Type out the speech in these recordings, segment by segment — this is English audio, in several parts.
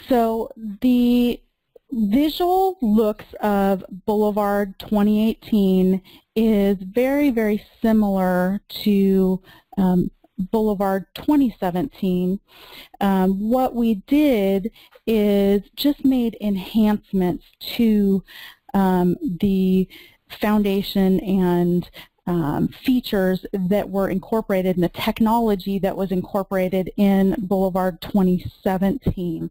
So the visual looks of Boulevard 2018 is very, very similar to Boulevard 2017. What we did is just made enhancements to the foundation and features that were incorporated in the technology that was incorporated in Boulevard 2017.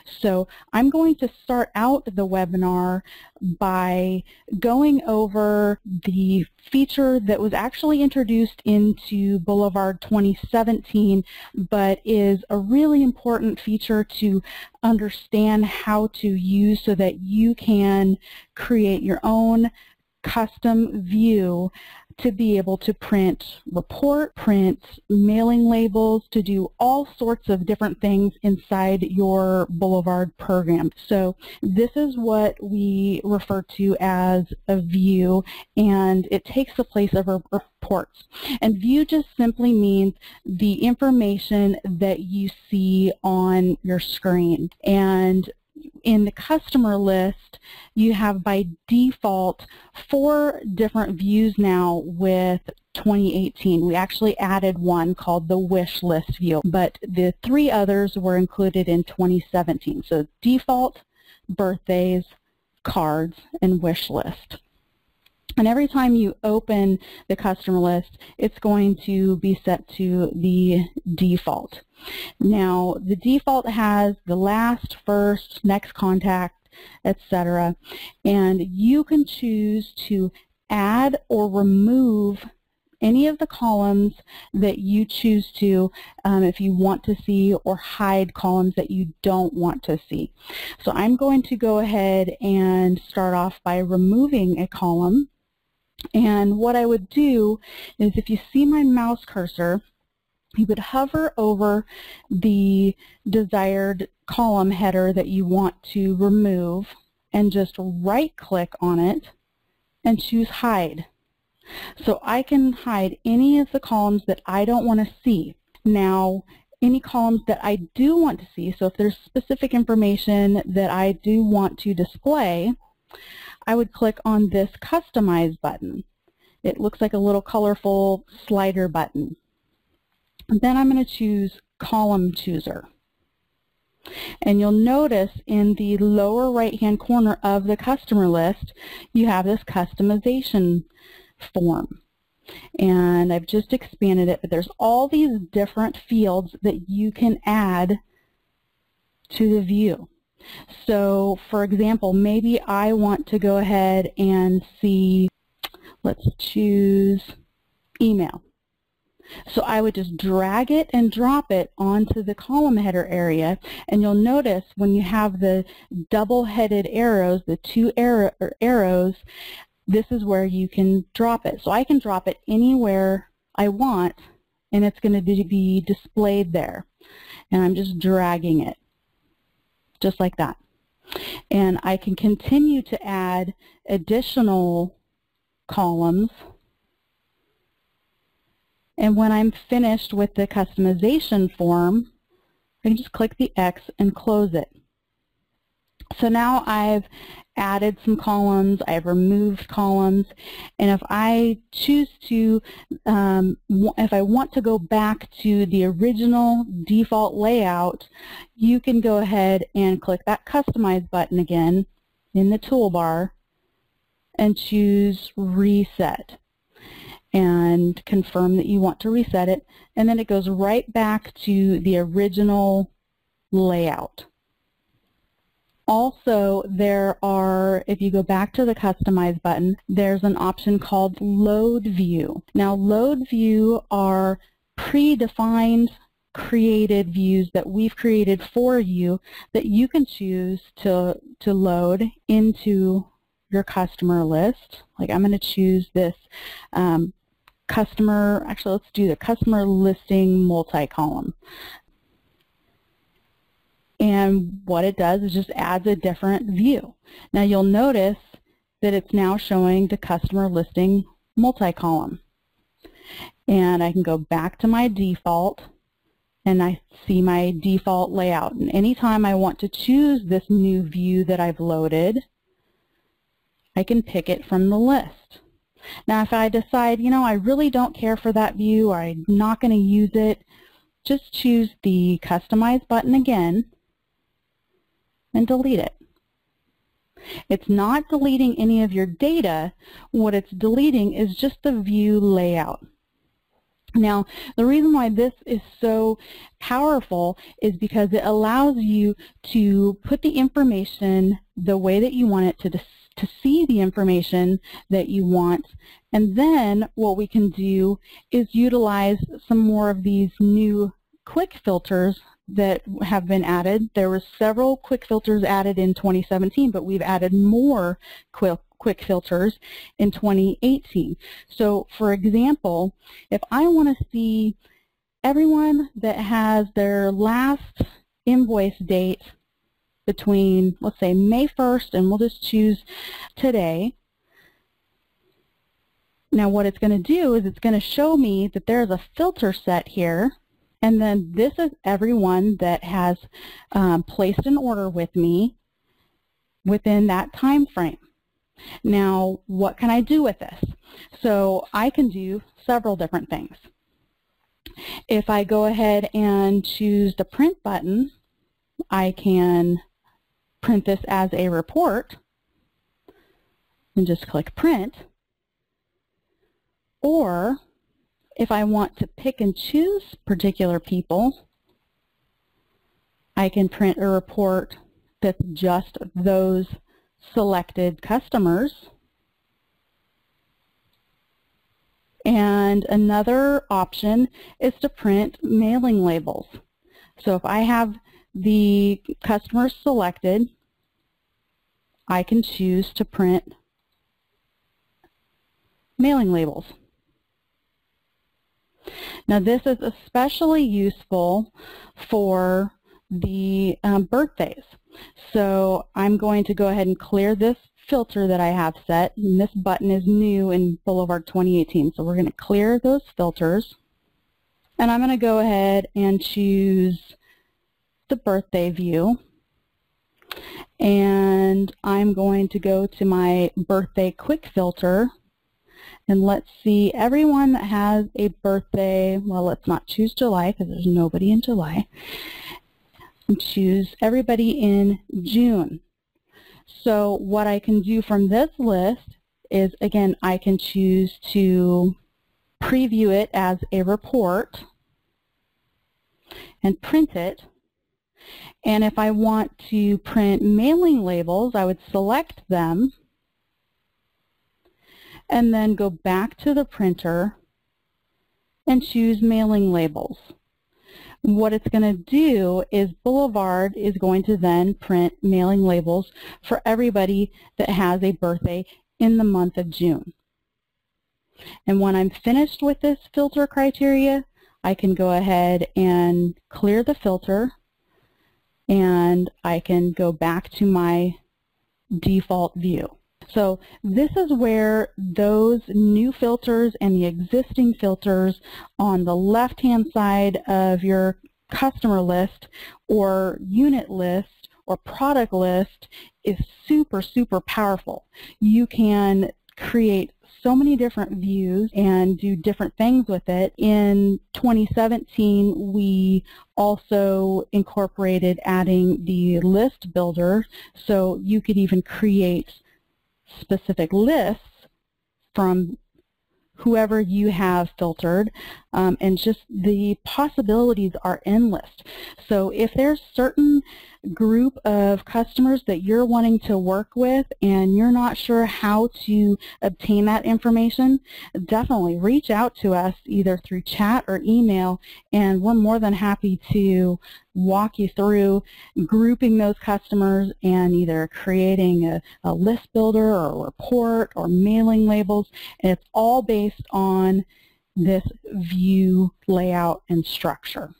So I'm going to start out the webinar by going over the feature that was actually introduced into Boulevard 2017, but is a really important feature to understand how to use so that you can create your own custom view to be able to print mailing labels, to do all sorts of different things inside your Boulevard program. So this is what we refer to as a view, and it takes the place of reports. And view just simply means the information that you see on your screen. And in the customer list, you have by default 4 different views now with 2018. We actually added one called the wish list view, but the 3 others were included in 2017. So default, birthdays, cards, and wish list. And every time you open the customer list, it's going to be set to the default. Now, the default has the last, first, next contact, etc. And you can choose to add or remove any of the columns that you choose to if you want to see, or hide columns that you don't want to see. So I'm going to go ahead and start off by removing a column. And what I would do is, if you see my mouse cursor, you would hover over the desired column header that you want to remove and just right-click on it and choose Hide. So I can hide any of the columns that I don't want to see. Now, any columns that I do want to see, so if there's specific information that I do want to display, I would click on this Customize button. It looks like a little colorful slider button. And then I'm going to choose Column Chooser. And you'll notice in the lower right-hand corner of the customer list, you have this customization form. And I've just expanded it, but there's all these different fields that you can add to the view. So, for example, maybe I want to go ahead and see, let's choose email. So I would just drag it and drop it onto the column header area, and you'll notice when you have the double-headed arrows, the 2 arrows, this is where you can drop it. So I can drop it anywhere I want, and it's going to be displayed there. And I'm just dragging it, just like that. And I can continue to add additional columns. And when I'm finished with the customization form, I can just click the X and close it. So now I've added some columns, I've removed columns, and if I choose to, if I want to go back to the original default layout, you can go ahead and click that Customize button again in the toolbar and choose Reset, and confirm that you want to reset it, and then it goes right back to the original layout. Also, there are, if you go back to the Customize button, there's an option called Load View. Now, Load View are predefined created views that we've created for you that you can choose to load into your customer list. Like, I'm going to choose this actually let's do the customer listing multi-column. And what it does is just adds a different view. Now you'll notice that it's now showing the customer listing multi-column. And I can go back to my default and I see my default layout. And anytime I want to choose this new view that I've loaded, I can pick it from the list. Now if I decide, I really don't care for that view, or I'm not going to use it, just choose the Customize button again and delete it. It's not deleting any of your data. What it's deleting is just the view layout. Now, the reason why this is so powerful is because it allows you to put the information the way that you want it to see the information that you want. And then what we can do is utilize some more of these new quick filters that have been added. There were several quick filters added in 2017, but we've added more quick filters in 2018. So for example, if I want to see everyone that has their last invoice date between, let's say, May 1st, and we'll just choose today. Now what it's going to do is it's going to show me that there's a filter set here, and then this is everyone that has placed an order with me within that time frame. Now, what can I do with this? So I can do several different things. If I go ahead and choose the print button, I can print this as a report and just click print. Or if I want to pick and choose particular people, I can print a report that's just those selected customers. And another option is to print mailing labels. So if I have the customers selected, I can choose to print mailing labels. Now this is especially useful for the birthdays. So I'm going to go ahead and clear this filter that I have set, and this button is new in Boulevard 2018. So we're going to clear those filters, and I'm going to go ahead and choose the birthday view, and I'm going to go to my birthday quick filter, and let's see everyone that has a birthday. Well, let's not choose July because there's nobody in July, and choose everybody in June. So what I can do from this list is, again, I can choose to preview it as a report and print it. And if I want to print mailing labels, I would select them and then go back to the printer and choose mailing labels. What it's going to do is Boulevard is going to then print mailing labels for everybody that has a birthday in the month of June. And when I'm finished with this filter criteria, I can go ahead and clear the filter, and I can go back to my default view. So this is where those new filters and the existing filters on the left-hand side of your customer list or unit list or product list is super, super powerful. You can create so many different views and do different things with it. In 2017, we also incorporated adding the list builder, so you could even create specific lists from whoever you have filtered, and just the possibilities are endless. So if there's certain group of customers that you're wanting to work with and you're not sure how to obtain that information, definitely reach out to us either through chat or email, and we're more than happy to walk you through grouping those customers and either creating a list builder or a report or mailing labels. And it's all based on this view layout and structure.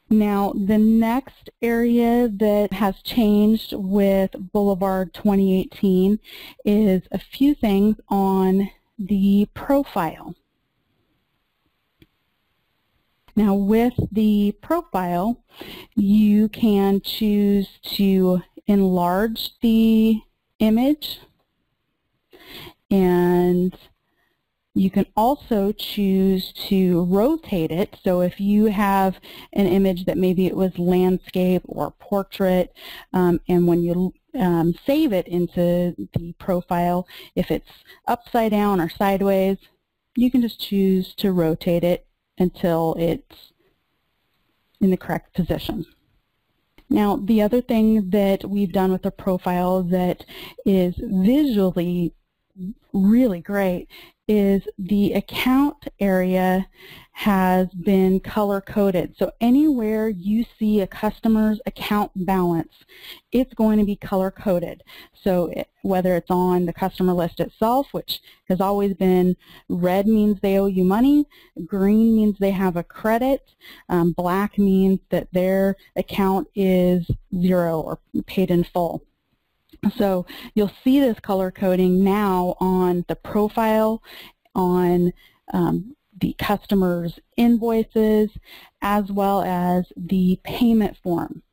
Now, the next area that has changed with Boulevard 2018 is a few things on the profile. Now with the profile, you can choose to enlarge the image, and you can also choose to rotate it. So if you have an image that maybe it was landscape or portrait, and when you save it into the profile, if it's upside down or sideways, you can just choose to rotate it until it's in the correct position. Now, the other thing that we've done with the profile that is visually really great is the account area has been color-coded. So anywhere you see a customer's account balance, it's going to be color-coded. So whether it's on the customer list itself, which has always been red means they owe you money, green means they have a credit, black means that their account is 0 or paid in full. So you'll see this color coding now on the profile, on the customer's invoices, as well as the payment form.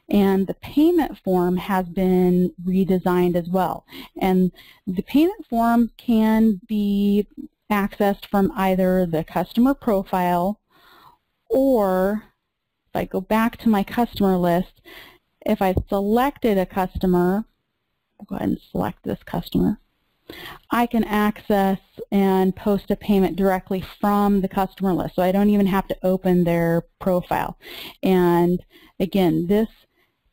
And the payment form has been redesigned as well. And the payment form can be accessed from either the customer profile, or if I go back to my customer list, if I selected a customer, I'll go ahead and select this customer, I can access and post a payment directly from the customer list. So I don't even have to open their profile. And again, this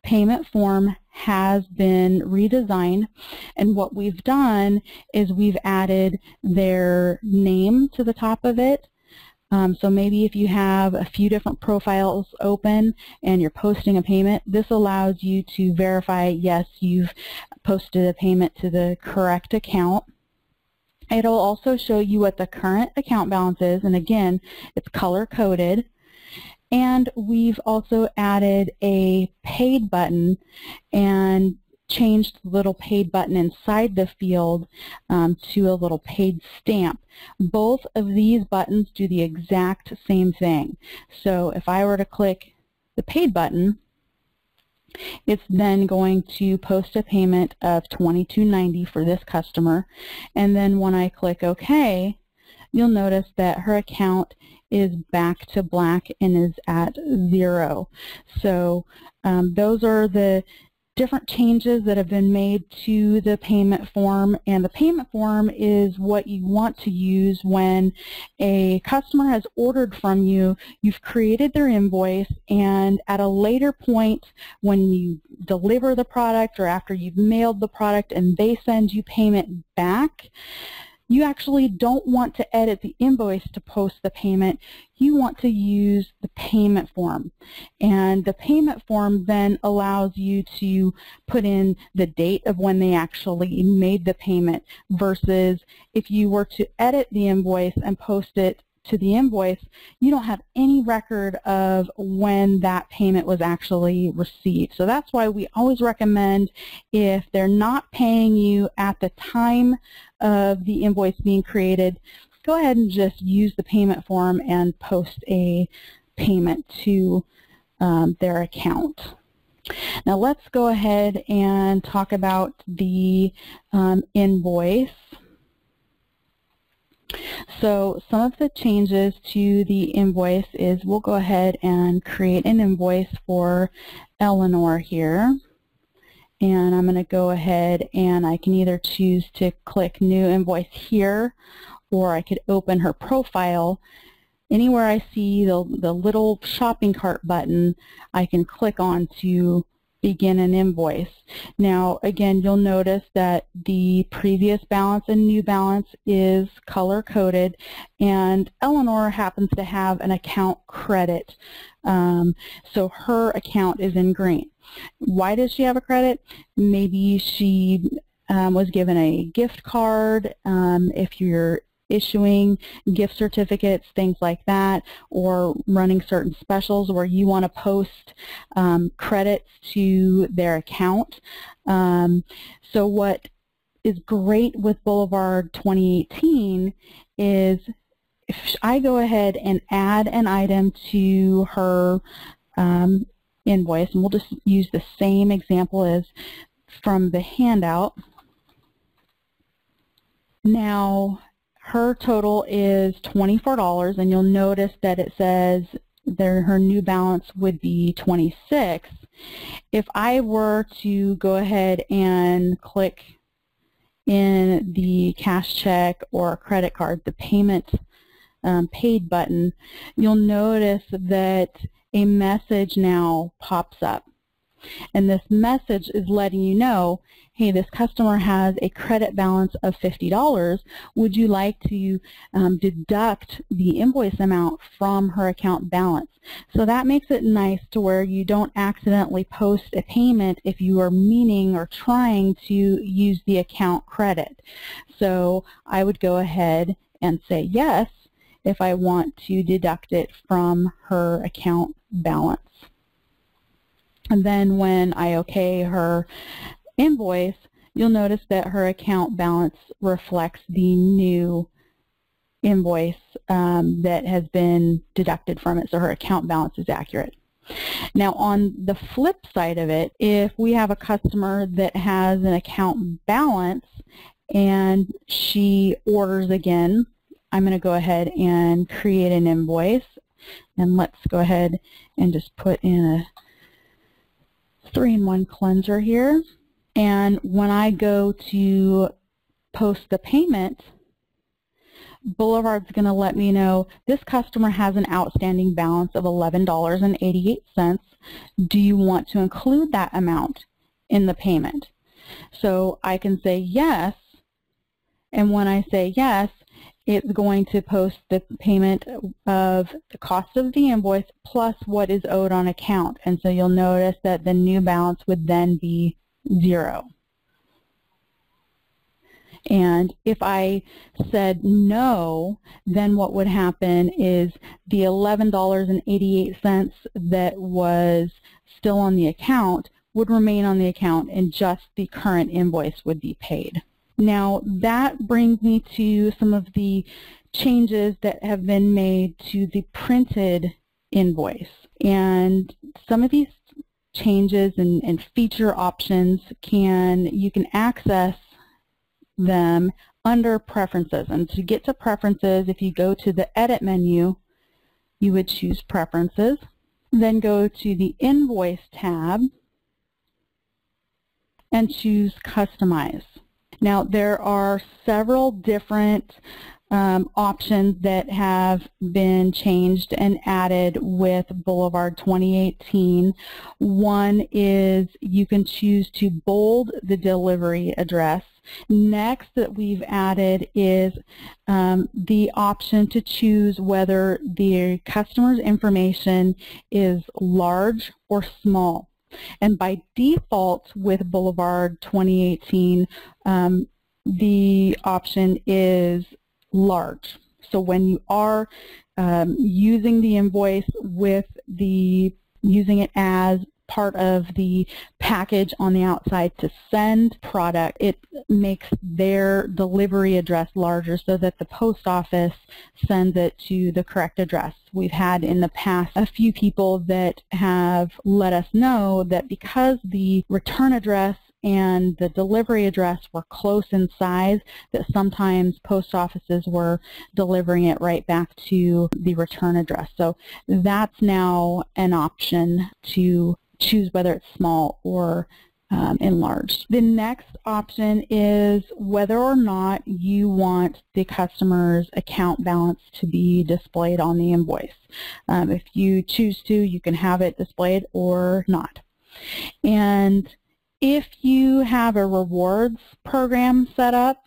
payment form has been redesigned, and what we've done is we've added their name to the top of it. So maybe if you have a few different profiles open and you're posting a payment, this allows you to verify, yes, you've posted a payment to the correct account. It'll also show you what the current account balance is, and again, it's color-coded. And we've also added a paid button and changed the little paid button inside the field to a little paid stamp. Both of these buttons do the exact same thing. So if I were to click the paid button, it's then going to post a payment of $22.90 for this customer, and then when I click OK, you'll notice that her account is back to black and is at 0. So those are the different changes that have been made to the payment form, and the payment form is what you want to use when a customer has ordered from you, you've created their invoice, and at a later point when you deliver the product or after you've mailed the product and they send you payment back, you actually don't want to edit the invoice to post the payment. You want to use the payment form. And the payment form then allows you to put in the date of when they actually made the payment, versus if you were to edit the invoice and post it to the invoice, you don't have any record of when that payment was actually received. So that's why we always recommend, if they're not paying you at the time of the invoice being created, go ahead and just use the payment form and post a payment to their account. Now let's go ahead and talk about the invoice. So some of the changes to the invoice is we'll go ahead and create an invoice for Eleanor here. And I'm going to go ahead and I can either choose to click New Invoice here, or I could open her profile. Anywhere I see the little shopping cart button, I can click on to begin an invoice. Now again, you'll notice that the previous balance and new balance is color coded, and Eleanor happens to have an account credit, so her account is in green. Why does she have a credit? Maybe she was given a gift card, if you're issuing gift certificates, things like that, or running certain specials where you want to post credits to their account. So what is great with Boulevard 2018 is if I go ahead and add an item to her invoice, and we'll just use the same example as from the handout. Now her total is $24, and you'll notice that it says her new balance would be $26. If I were to go ahead and click in the cash check or credit card, the payment paid button, you'll notice that a message now pops up. And this message is letting you know, hey, this customer has a credit balance of $50. Would you like to deduct the invoice amount from her account balance? So that makes it nice to where you don't accidentally post a payment if you are meaning or trying to use the account credit. So I would go ahead and say yes if I want to deduct it from her account balance. And then when I OK her invoice, you'll notice that her account balance reflects the new invoice that has been deducted from it, so her account balance is accurate. Now on the flip side of it, if we have a customer that has an account balance and she orders again, I'm going to go ahead and create an invoice, and let's go ahead and just put in a 3-in-1 cleanser here. And when I go to post the payment, Boulevard's going to let me know this customer has an outstanding balance of $11.88. Do you want to include that amount in the payment? So I can say yes, and when I say yes, it's going to post the payment of the cost of the invoice plus what is owed on account. And so you'll notice that the new balance would then be 0. And if I said no, then what would happen is the $11.88 that was still on the account would remain on the account, and just the current invoice would be paid. Now that brings me to some of the changes that have been made to the printed invoice. And some of these changes and feature options you can access them under Preferences. And to get to Preferences, if you go to the Edit menu, you would choose Preferences, then go to the Invoice tab and choose Customize. Now there are several different options that have been changed and added with Boulevard 2018. One is you can choose to bold the delivery address. Next that we've added is the option to choose whether the customer's information is large or small. And by default with Boulevard 2018, the option is large. So when you are using the invoice with using it as part of the package on the outside to send product, it makes their delivery address larger so that the post office sends it to the correct address. We've had in the past a few people that have let us know that because the return address and the delivery address were close in size, that sometimes post offices were delivering it right back to the return address. So that's now an option to choose whether it's small or enlarged. The next option is whether or not you want the customer's account balance to be displayed on the invoice. If you choose to, you can have it displayed or not. And if you have a rewards program set up,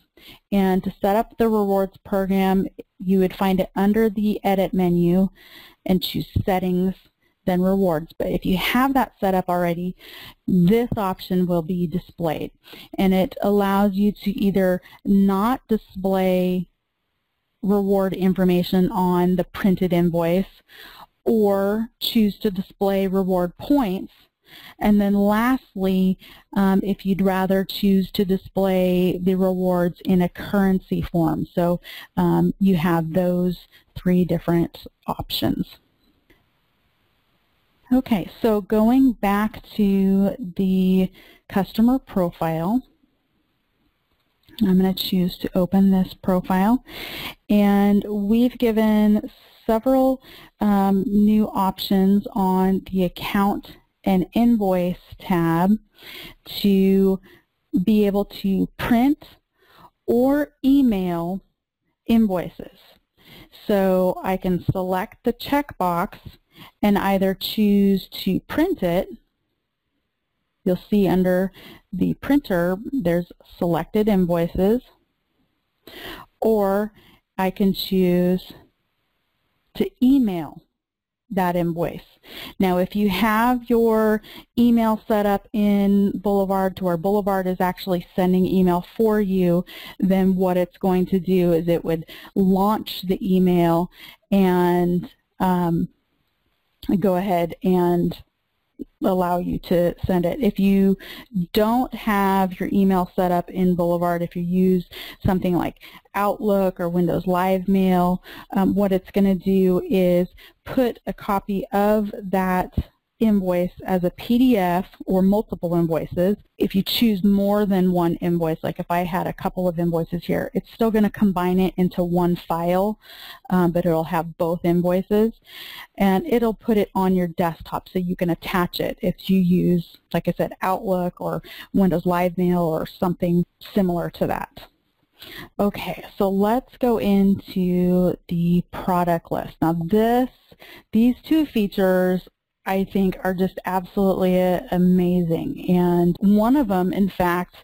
and to set up the rewards program, you would find it under the Edit menu and choose Settings, then Rewards. But if you have that set up already, this option will be displayed, and it allows you to either not display reward information on the printed invoice or choose to display reward points. And then lastly, if you'd rather choose to display the rewards in a currency form. So you have those 3 different options. Okay, so going back to the customer profile, I'm going to choose to open this profile, and we've given several new options on the account and invoice tab to be able to print or email invoices. So I can select the checkbox and either choose to print it. You'll see under the printer there's selected invoices, or I can choose to email that invoice. Now if you have your email set up in Boulevard to where Boulevard is actually sending email for you, then what it's going to do is it would launch the email and go ahead and allow you to send it. If you don't have your email set up in Boulevard, if you use something like Outlook or Windows Live Mail, what it's going to do is put a copy of that invoice as a PDF or multiple invoices. If you choose more than one invoice, like if I had a couple of invoices here, it's still going to combine it into one file, but it'll have both invoices, and it'll put it on your desktop so you can attach it if you use, like I said, Outlook or Windows Live Mail or something similar to that. Okay, so let's go into the product list. Now these 2 features I think are just absolutely amazing, and one of them in fact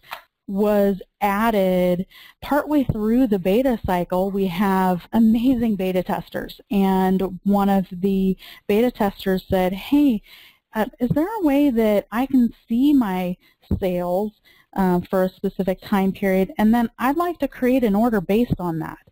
was added partway through the beta cycle. We have amazing beta testers, and one of the beta testers said, hey, is there a way that I can see my sales for a specific time period, and then I'd like to create an order based on that?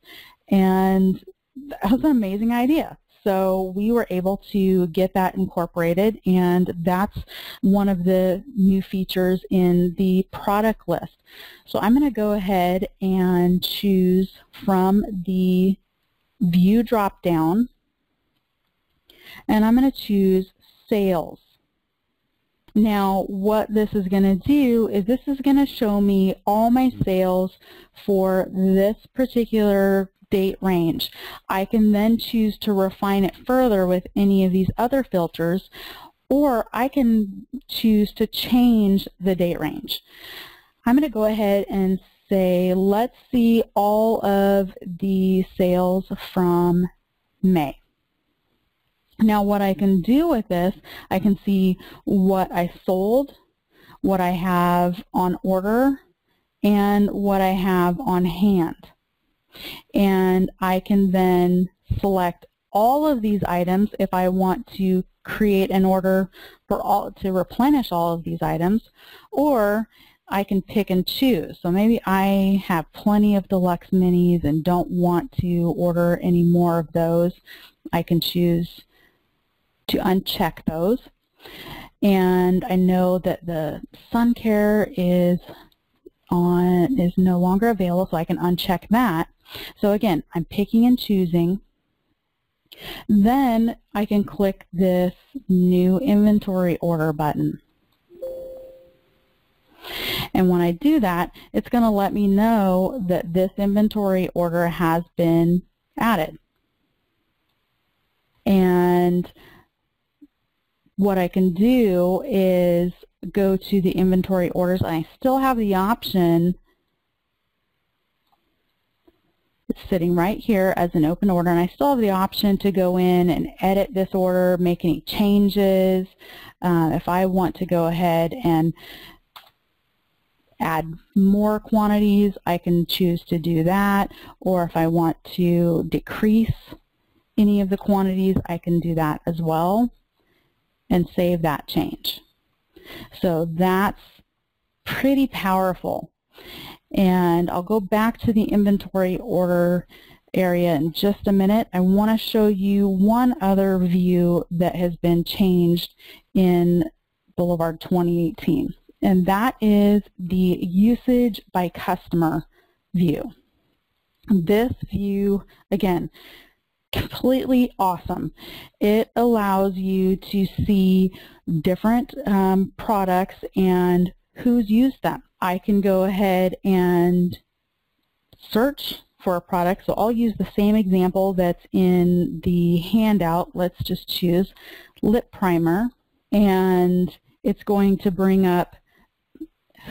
And that was an amazing idea. So we were able to get that incorporated, and that's one of the new features in the product list. So I'm going to go ahead and choose from the View drop-down, and I'm going to choose Sales. Now what this is going to do is this is going to show me all my sales for this particular date range. I can then choose to refine it further with any of these other filters, or I can choose to change the date range. I'm going to go ahead and say, let's see all of the sales from May. Now what I can do with this, I can see what I sold, what I have on order, and what I have on hand. And I can then select all of these items if I want to create an order for to replenish all of these items, or I can pick and choose. So maybe I have plenty of deluxe minis and don't want to order any more of those. I can choose to uncheck those. And I know that the sun care is no longer available, so I can uncheck that. So again, I'm picking and choosing. Then I can click this new inventory order button. And when I do that, it's going to let me know that this inventory order has been added. And what I can do is go to the inventory orders, and I still have the option. It's sitting right here as an open order, and I still have the option to go in and edit this order, make any changes. If I want to go ahead and add more quantities, I can choose to do that, or if I want to decrease any of the quantities, I can do that as well and save that change. So that's pretty powerful. And I'll go back to the inventory order area in just a minute. I want to show you one other view that has been changed in Boulevard 2018, and that is the usage by customer view. This view, again, completely awesome. It allows you to see different products and who's used them. I can go ahead and search for a product, so I'll use the same example that's in the handout. Let's just choose lip primer, and it's going to bring up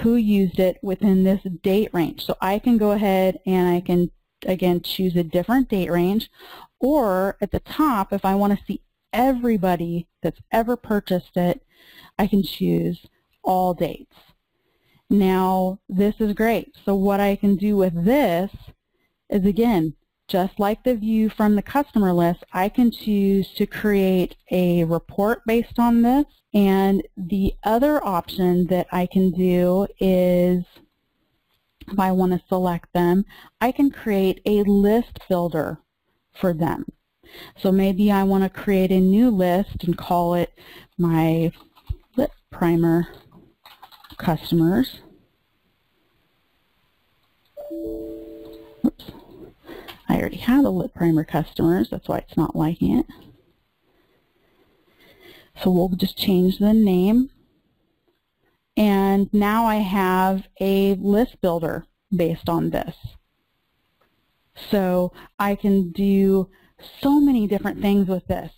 who used it within this date range. So I can go ahead and I can, again, choose a different date range, or at the top, if I want to see everybody that's ever purchased it, I can choose all dates. Now, this is great. So what I can do with this is, again, just like the view from the customer list, I can choose to create a report based on this. And the other option that I can do is, if I want to select them, I can create a list builder for them. So maybe I want to create a new list and call it my lip primer customers. Oops. I already have a lip primer customers, that's why it's not liking it. So we'll just change the name. And now I have a list builder based on this. So I can do so many different things with this.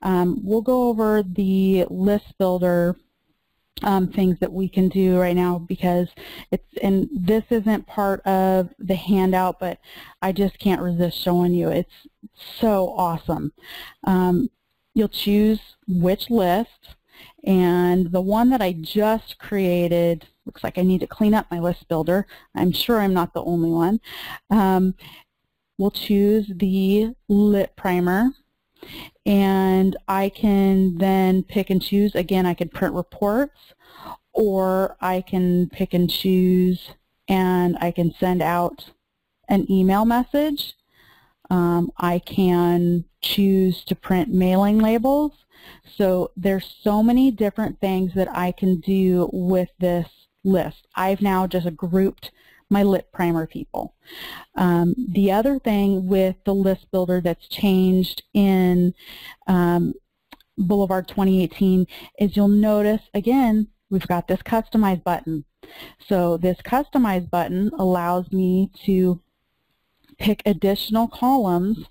We'll go over the list builder things that we can do right now, because and this isn't part of the handout, but I just can't resist showing you. It's so awesome. You'll choose which list, and the one that I just created, looks like I need to clean up my list builder. I'm sure I'm not the only one. We'll choose the lip primer, and I can then pick and choose. Again, I can print reports, or I can pick and choose and I can send out an email message. I can choose to print mailing labels. So there's so many different things that I can do with this list. I've now just grouped my lip primer people. The other thing with the list builder that's changed in Boulevard 2018 is you'll notice, again, we've got this customize button. So this customize button allows me to pick additional columns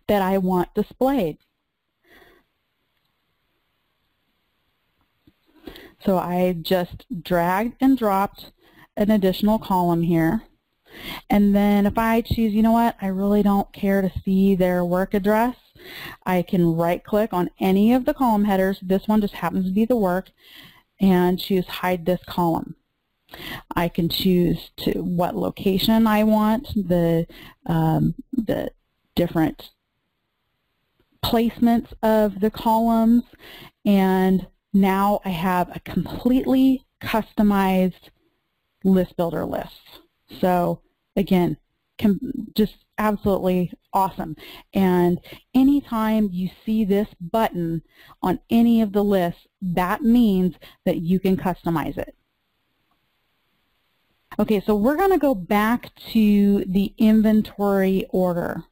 that I want displayed. So I just dragged and dropped an additional column here. And then if I choose, you know what, I really don't care to see their work address, I can right-click on any of the column headers. This one just happens to be the work, and choose hide this column. I can choose to what location I want, the different placements of the columns, and now I have a completely customized list builder list. So again, just absolutely awesome. And anytime you see this button on any of the lists, that means that you can customize it. Okay, so we're going to go back to the inventory order.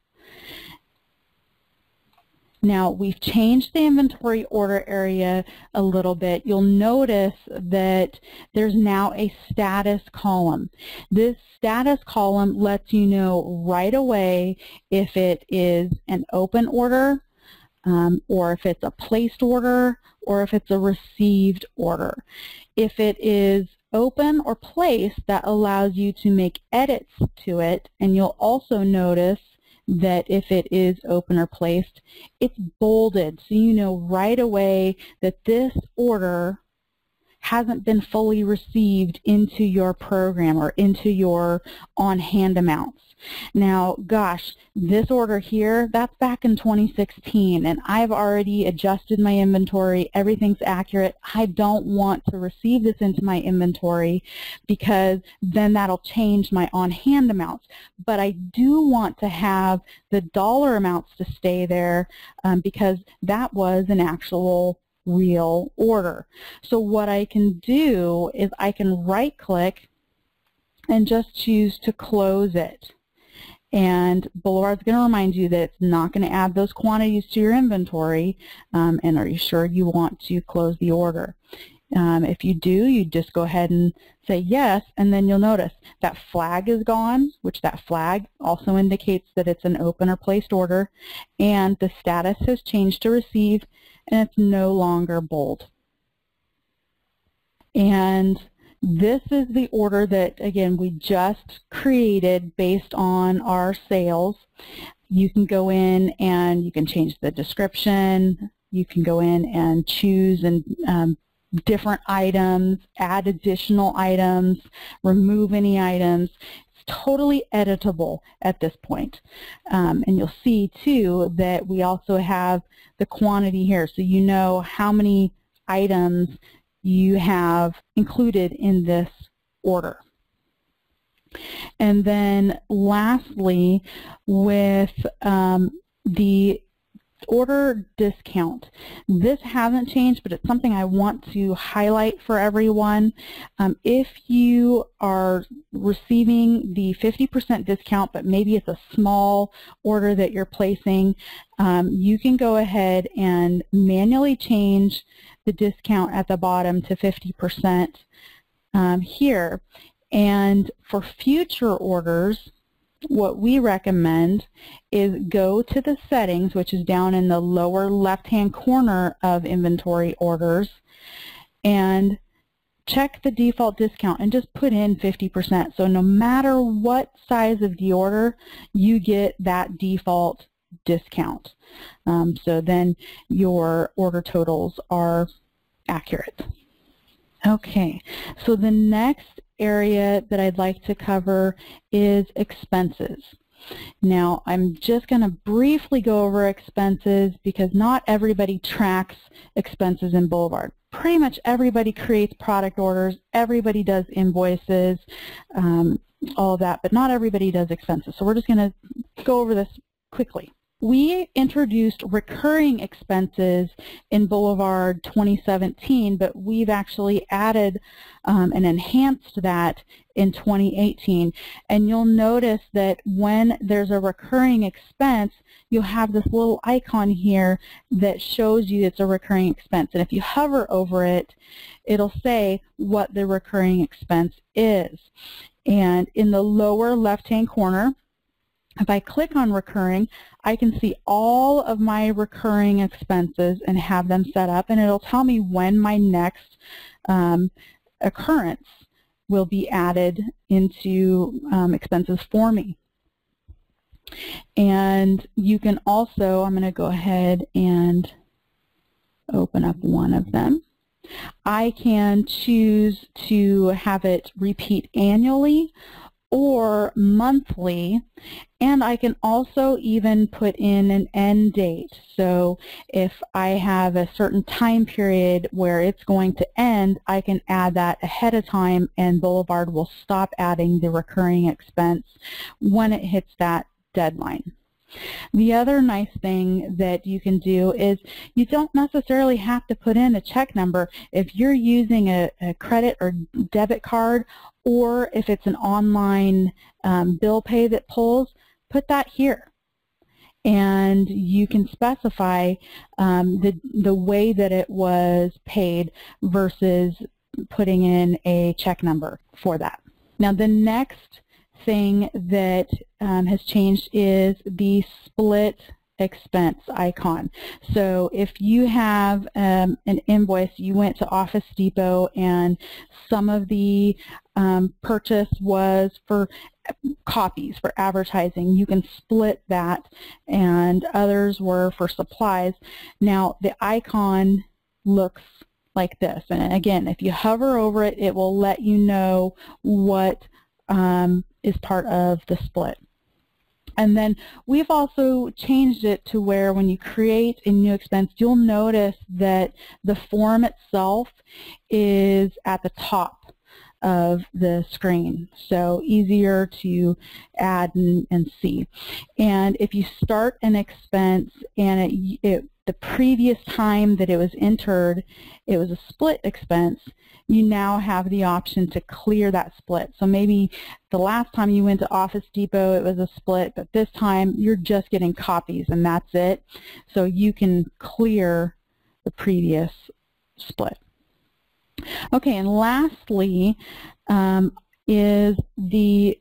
Now, we've changed the inventory order area a little bit. You'll notice that there's now a status column. This status column lets you know right away if it is an open order, or if it's a placed order, or if it's a received order. If it is open or placed, that allows you to make edits to it, and you'll also notice that if it is open or placed, it's bolded, so you know right away that this order hasn't been fully received into your program or into your on-hand amounts. Now, gosh, this order here, that's back in 2016, and I've already adjusted my inventory. Everything's accurate. I don't want to receive this into my inventory because then that'll change my on-hand amounts. But I do want to have the dollar amounts to stay there because that was an actual real order. So what I can do is I can right-click and just choose to close it. And Boulevard's going to remind you that it's not going to add those quantities to your inventory, and are you sure you want to close the order? If you do, you just go ahead and say yes, and then you'll notice that flag is gone, which that flag also indicates that it's an open or placed order, and the status has changed to receive, and it's no longer bold. And this is the order that, again, we just created based on our sales. You can go in and you can change the description. You can go in and choose and different items, add additional items, remove any items. It's totally editable at this point. And you'll see, too, that we also have the quantity here, so you know how many items you have included in this order. And then lastly, with the order discount. This hasn't changed, but it's something I want to highlight for everyone. If you are receiving the 50% discount, but maybe it's a small order that you're placing, you can go ahead and manually change the discount at the bottom to 50% here. And for future orders, what we recommend is go to the settings, which is down in the lower left-hand corner of inventory orders, and check the default discount and just put in 50%. So no matter what size of the order, you get that default discount. So then your order totals are accurate. Okay, so the next area that I'd like to cover is expenses. Now, I'm just going to briefly go over expenses because not everybody tracks expenses in Boulevard. Pretty much everybody creates product orders, everybody does invoices, all of that, but not everybody does expenses. So we're just going to go over this quickly. We introduced recurring expenses in Boulevard 2017, but we've actually added and enhanced that in 2018. And you'll notice that when there's a recurring expense, you'll have this little icon here that shows you it's a recurring expense. And if you hover over it, it'll say what the recurring expense is. And in the lower left-hand corner, if I click on recurring, I can see all of my recurring expenses and have them set up, and it'll tell me when my next occurrence will be added into expenses for me. And you can also, I'm going to go ahead and open up one of them. I can choose to have it repeat annually or monthly, and I can also even put in an end date. So if I have a certain time period where it's going to end, I can add that ahead of time, and Boulevard will stop adding the recurring expense when it hits that deadline. The other nice thing that you can do is you don't necessarily have to put in a check number. If you're using a credit or debit card, or if it's an online bill pay that pulls, put that here. And you can specify the way that it was paid versus putting in a check number for that. Now the next thing that has changed is the split expense icon. So if you have an invoice, you went to Office Depot and some of the purchase was for copies, for advertising, you can split that, and others were for supplies. Now the icon looks like this, and again, if you hover over it, it will let you know what is part of the split. And then we've also changed it to where when you create a new expense, you'll notice that the form itself is at the top of the screen, so easier to add and see. And if you start an expense and it the previous time that it was entered, it was a split expense, you now have the option to clear that split. So maybe the last time you went to Office Depot, it was a split, but this time you're just getting copies and that's it. So you can clear the previous split. Okay, and lastly is the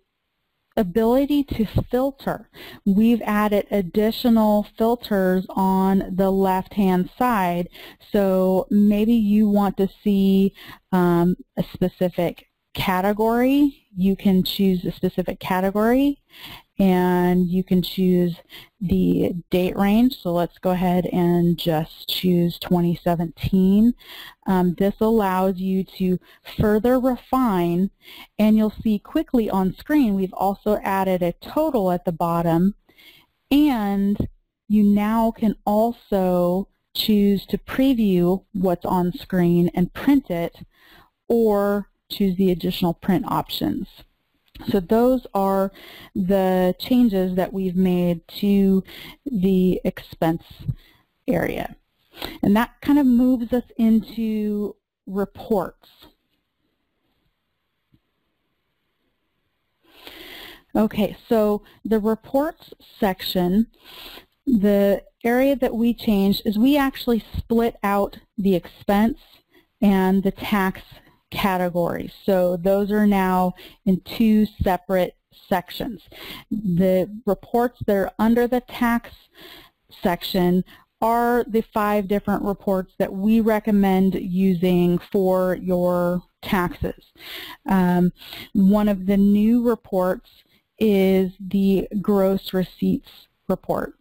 ability to filter. We've added additional filters on the left-hand side. So maybe you want to see a specific category. You can choose a specific category, and you can choose the date range. So let's go ahead and just choose 2017. This allows you to further refine, and you'll see quickly on screen we've also added a total at the bottom, and you now can also choose to preview what's on screen and print it, or choose the additional print options. So those are the changes that we've made to the expense area. And that kind of moves us into reports. Okay, so the reports section, the area that we changed is we actually split out the expense and the tax categories. So those are now in two separate sections. The reports that are under the tax section are the 5 different reports that we recommend using for your taxes. One of the new reports is the gross receipts report.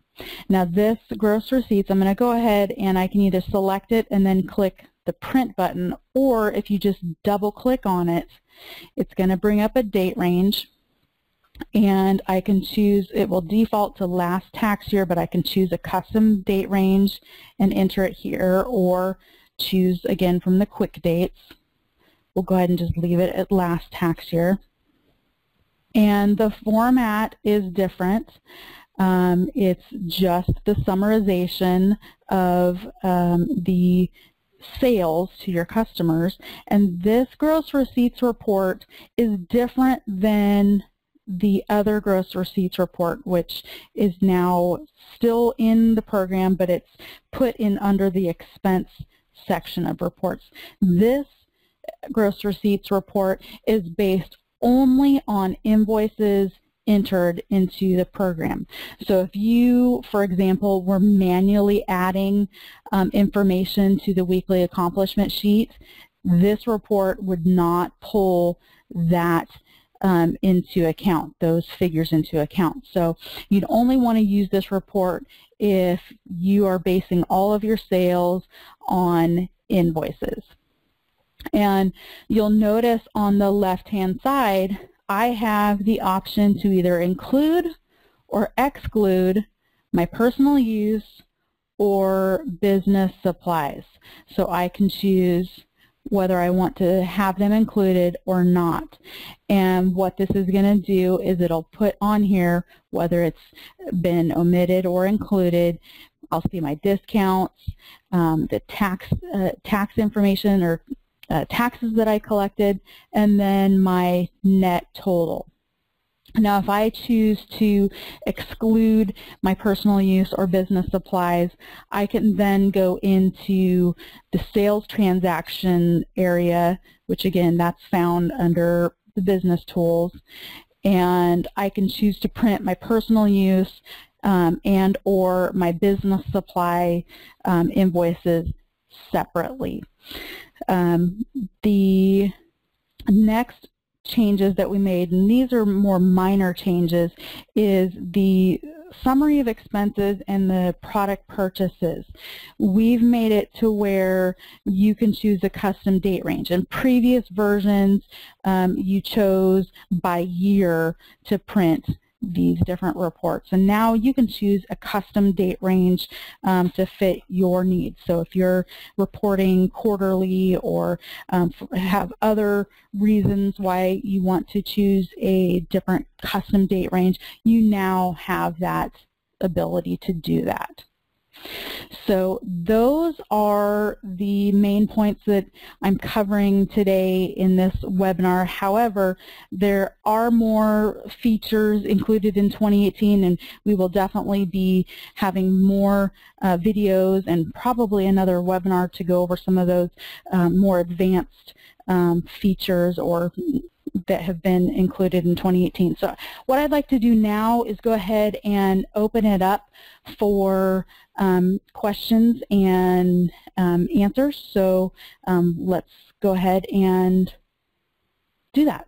Now this gross receipts, I'm going to go ahead and I can either select it and then click the print button, or if you just double click on it, it's going to bring up a date range, and I can choose, it will default to last tax year, but I can choose a custom date range and enter it here, or choose again from the quick dates. We'll go ahead and just leave it at last tax year. And the format is different. It's just the summarization of the sales to your customers, and this gross receipts report is different than the other gross receipts report, which is now still in the program, but it's put in under the expense section of reports. This gross receipts report is based only on invoices entered into the program. So if you, for example, were manually adding information to the weekly accomplishment sheet, this report would not pull that into account, those figures into account. So you'd only want to use this report if you are basing all of your sales on invoices. And you'll notice on the left-hand side, I have the option to either include or exclude my personal use or business supplies. So I can choose whether I want to have them included or not. And what this is going to do is it'll put on here whether it's been omitted or included. I'll see my discounts, the tax information or taxes that I collected, and then my net total. Now if I choose to exclude my personal use or business supplies, I can then go into the sales transaction area, which again that's found under the business tools, and I can choose to print my personal use and or my business supply invoices separately. The next changes that we made, and these are more minor changes, is the summary of expenses and the product purchases. We've made it to where you can choose a custom date range. In previous versions, you chose by year to print these different reports, and now you can choose a custom date range to fit your needs. So if you're reporting quarterly or have other reasons why you want to choose a different custom date range, you now have that ability to do that. So those are the main points that I'm covering today in this webinar. However, there are more features included in 2018, and we will definitely be having more videos and probably another webinar to go over some of those more advanced features or that have been included in 2018. So what I'd like to do now is go ahead and open it up for questions and answers. So let's go ahead and do that.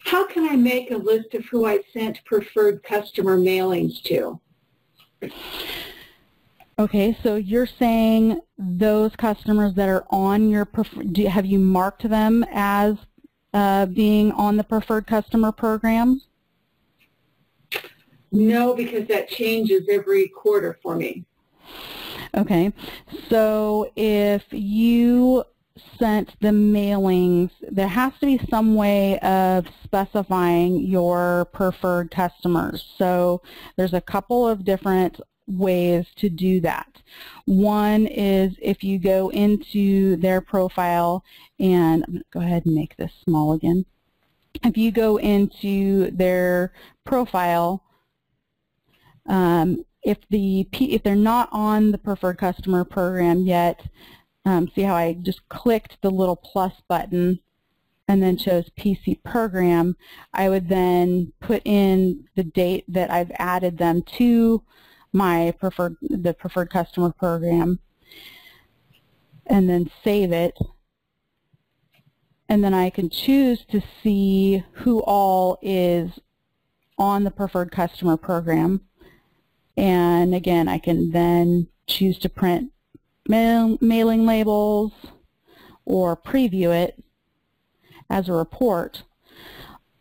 How can I make a list of who I sent preferred customer mailings to? Okay, so you're saying those customers that are on your have you marked them as being on the preferred customer program? No, because that changes every quarter for me. Okay, so if you sent the mailings, there has to be some way of specifying your preferred customers. So there's a couple of different ways to do that. One is if you go into their profile, and I'm going to go ahead and make this small again. If you go into their profile, if they're not on the preferred customer program yet, see how I just clicked the little plus button and then chose PC program, I would then put in the date that I've added them to the preferred customer program, and then save it, and then I can choose to see who all is on the preferred customer program. And again, I can then choose to print mailing labels or preview it as a report.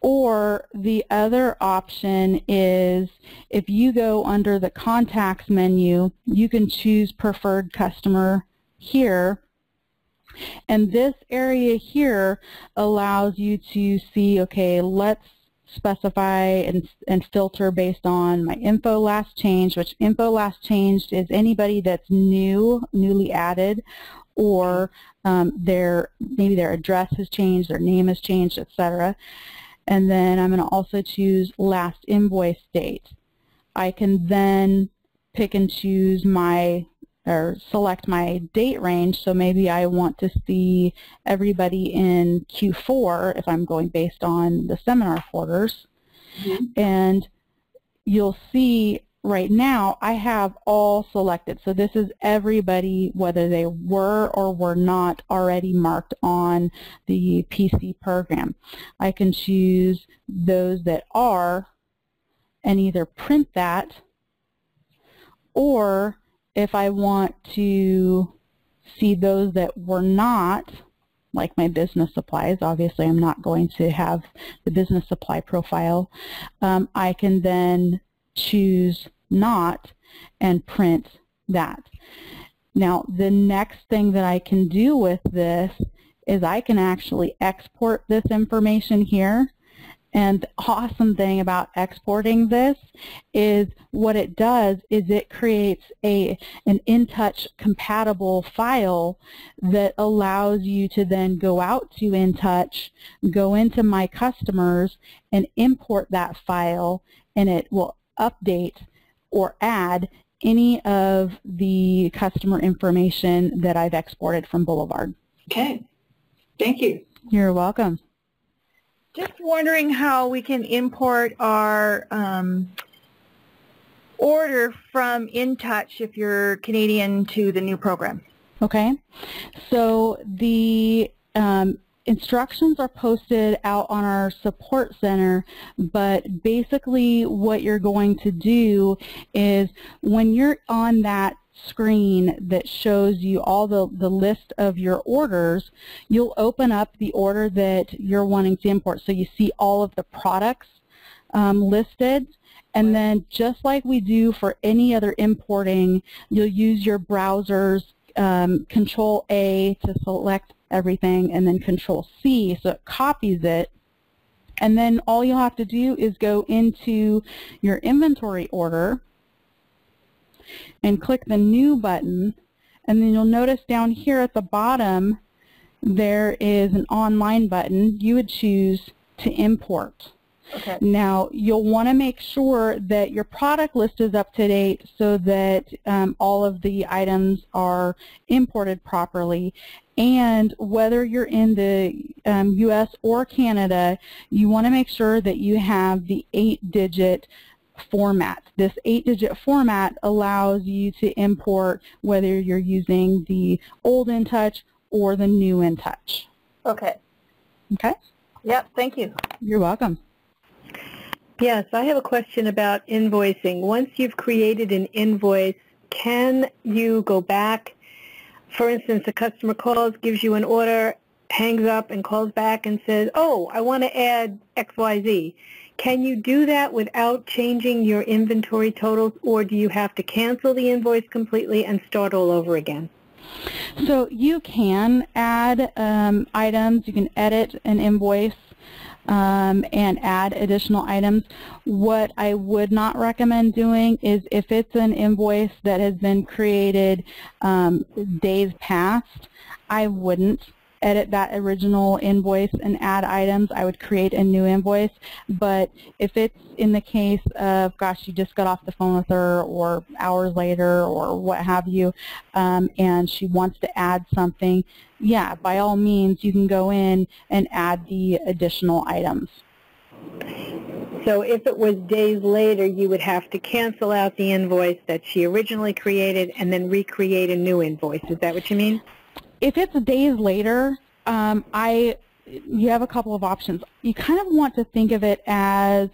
Or the other option is if you go under the contacts menu, you can choose preferred customer here. And this area here allows you to see, okay, let's specify and filter based on my info last changed, which info last changed is anybody that's newly added, or maybe their address has changed, their name has changed, etc. And then I'm going to also choose last invoice date. I can then pick and choose select my date range, so maybe I want to see everybody in Q4 if I'm going based on the seminar quarters. Mm-hmm. And you'll see right now I have all selected. So this is everybody, whether they were or were not already marked on the PC program. I can choose those that are and either print that, or if I want to see those that were not, like my business supplies, obviously I'm not going to have the business supply profile, I can then choose not and print that. Now the next thing that I can do with this is I can actually export this information here. And the awesome thing about exporting this is what it does is it creates an InTouch compatible file that allows you to then go out to InTouch, go into My Customers, and import that file, and it will update or add any of the customer information that I've exported from Boulevard. Okay. Thank you. You're welcome. Just wondering how we can import our order from InTouch if you're Canadian to the new program. Okay, so the instructions are posted out on our support center, but basically what you're going to do is when you're on that screen that shows you all the list of your orders, you'll open up the order that you're wanting to import. So you see all of the products listed, and then just like we do for any other importing, you'll use your browser's Control A to select everything, and then Control C so it copies it. And then all you'll have to do is go into your inventory order, and click the New button, and then you'll notice down here at the bottom there is an Online button. You would choose to import. Okay. Now, you'll want to make sure that your product list is up to date so that all of the items are imported properly. And whether you're in the U.S. or Canada, you want to make sure that you have the 8-digit format. This 8-digit format allows you to import whether you're using the old InTouch or the new InTouch. Okay. Okay? Yep, thank you. You're welcome. Yes, I have a question about invoicing. Once you've created an invoice, can you go back? For instance, a customer calls, gives you an order, hangs up and calls back and says, oh, I want to add XYZ. Can you do that without changing your inventory totals, or do you have to cancel the invoice completely and start all over again? So you can add items. You can edit an invoice and add additional items. What I would not recommend doing is if it's an invoice that has been created days past, I wouldn't edit that original invoice and add items. I would create a new invoice. But if it's in the case of, gosh, you just got off the phone with her or hours later or what have you, and she wants to add something, yeah, by all means, you can go in and add the additional items. So if it was days later, you would have to cancel out the invoice that she originally created and then recreate a new invoice. Is that what you mean? If it's days later, you have a couple of options. You kind of want to think of it as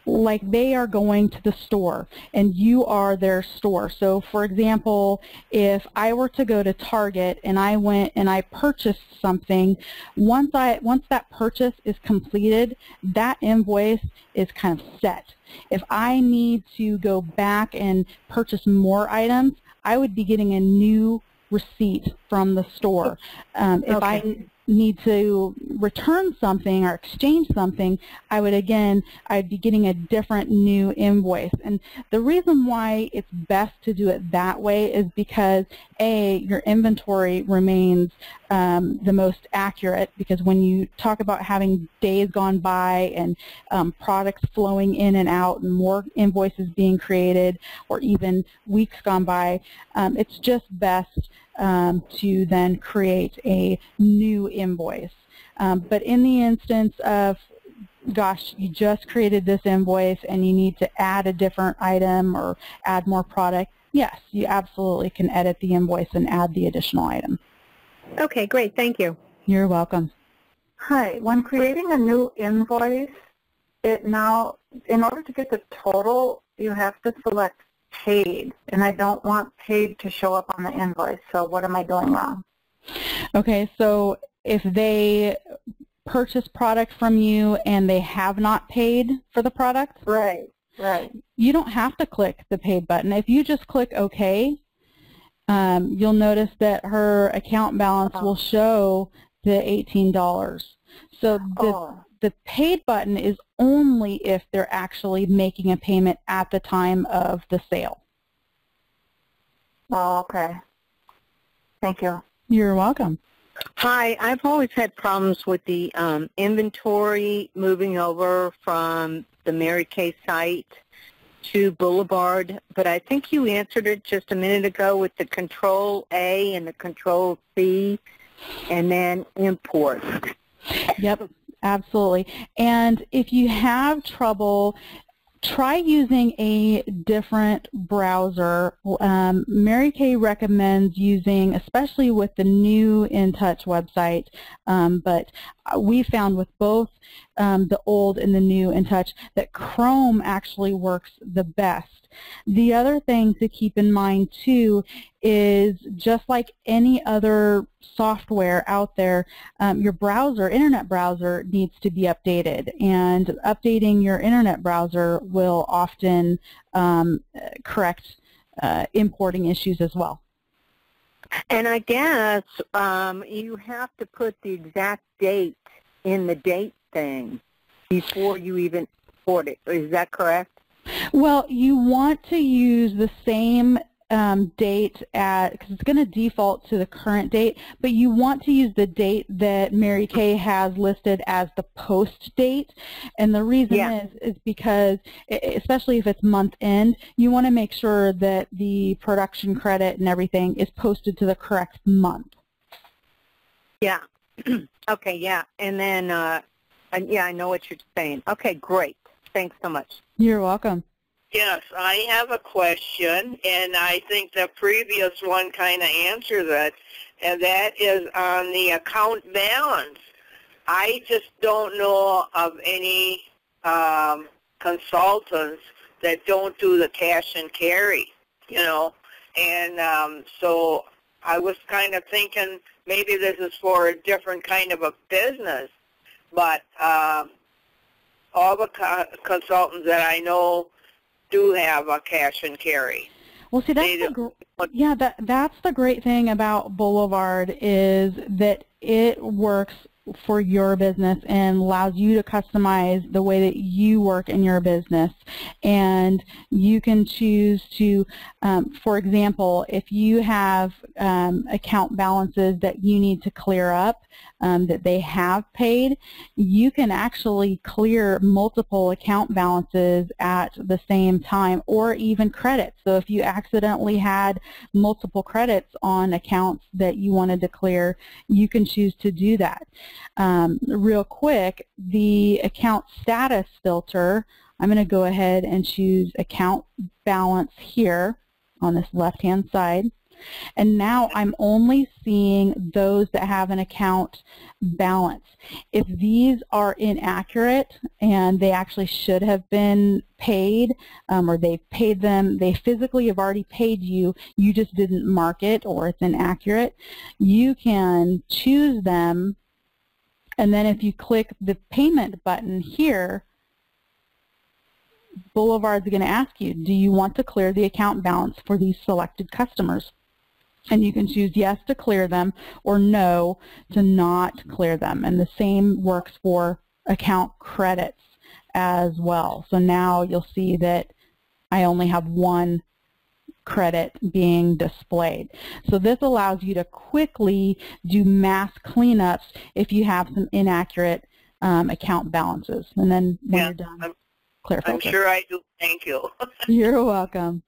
like they are going to the store and you are their store. So for example, if I were to go to Target and I went and I purchased something, once that purchase is completed, that invoice is kind of set. If I need to go back and purchase more items, I would be getting a new receipt from the store. If I need to return something or exchange something, I'd be getting a different new invoice. And the reason why it's best to do it that way is because A, your inventory remains the most accurate, because when you talk about having days gone by and products flowing in and out and more invoices being created or even weeks gone by, it's just best to then create a new invoice. But in the instance of, gosh, you just created this invoice and you need to add a different item or add more product, yes, you absolutely can edit the invoice and add the additional item. Okay, great. Thank you. You're welcome. Hi. When creating a new invoice, now, in order to get the total, you have to select paid, and I don't want paid to show up on the invoice, so what am I doing wrong? Okay, so if they purchase product from you and they have not paid for the product, Right. you don't have to click the paid button. If you just click OK, you'll notice that her account balance will show the $18. So the paid button is only if they're actually making a payment at the time of the sale. Oh, okay. Thank you. You're welcome. Hi, I've always had problems with the inventory moving over from the Mary Kay site to Boulevard, but I think you answered it just a minute ago with the Control-A and the Control-C and then import. Yep, absolutely. And if you have trouble, try using a different browser. Mary Kay recommends using, especially with the new InTouch website, but we found with both the old and the new InTouch that Chrome actually works the best. The other thing to keep in mind too is, just like any other software out there, your browser, internet browser, needs to be updated, and updating your internet browser will often correct importing issues as well. And I guess you have to put the exact date in the date thing before you even import it. Is that correct? Well, you want to use the same date because it's going to default to the current date, but you want to use the date that Mary Kay has listed as the post date. And the reason is because, especially if it's month end, you want to make sure that the production credit and everything is posted to the correct month. Yeah. Okay, yeah. And then, yeah, I know what you're saying. Okay, great. Thanks so much. You're welcome. Yes, I have a question, and I think the previous one kind of answered it, and that is on the account balance. I just don't know of any consultants that don't do the cash and carry, you know, and so I was kind of thinking maybe this is for a different kind of a business, but all the consultants that I know do have a cash and carry. Well, see, that's the great thing about Boulevard is that it works for your business and allows you to customize the way that you work in your business. And you can choose to, for example, if you have account balances that you need to clear up that they have paid, you can actually clear multiple account balances at the same time, or even credits. So if you accidentally had multiple credits on accounts that you wanted to clear, you can choose to do that. Real quick, the account status filter, I'm going to go ahead and choose account balance here on this left-hand side. And now I'm only seeing those that have an account balance. If these are inaccurate and they actually should have been paid, or they've paid them, they physically have already paid you, you just didn't mark it, or it's inaccurate, you can choose them. And then if you click the payment button here, Boulevard's going to ask you, do you want to clear the account balance for these selected customers? And you can choose yes to clear them or no to not clear them. And the same works for account credits as well. So now you'll see that I only have one credit being displayed. So this allows you to quickly do mass cleanups if you have some inaccurate account balances. And then when you're done, clear filter. I'm sure I do. Thank you. You're welcome.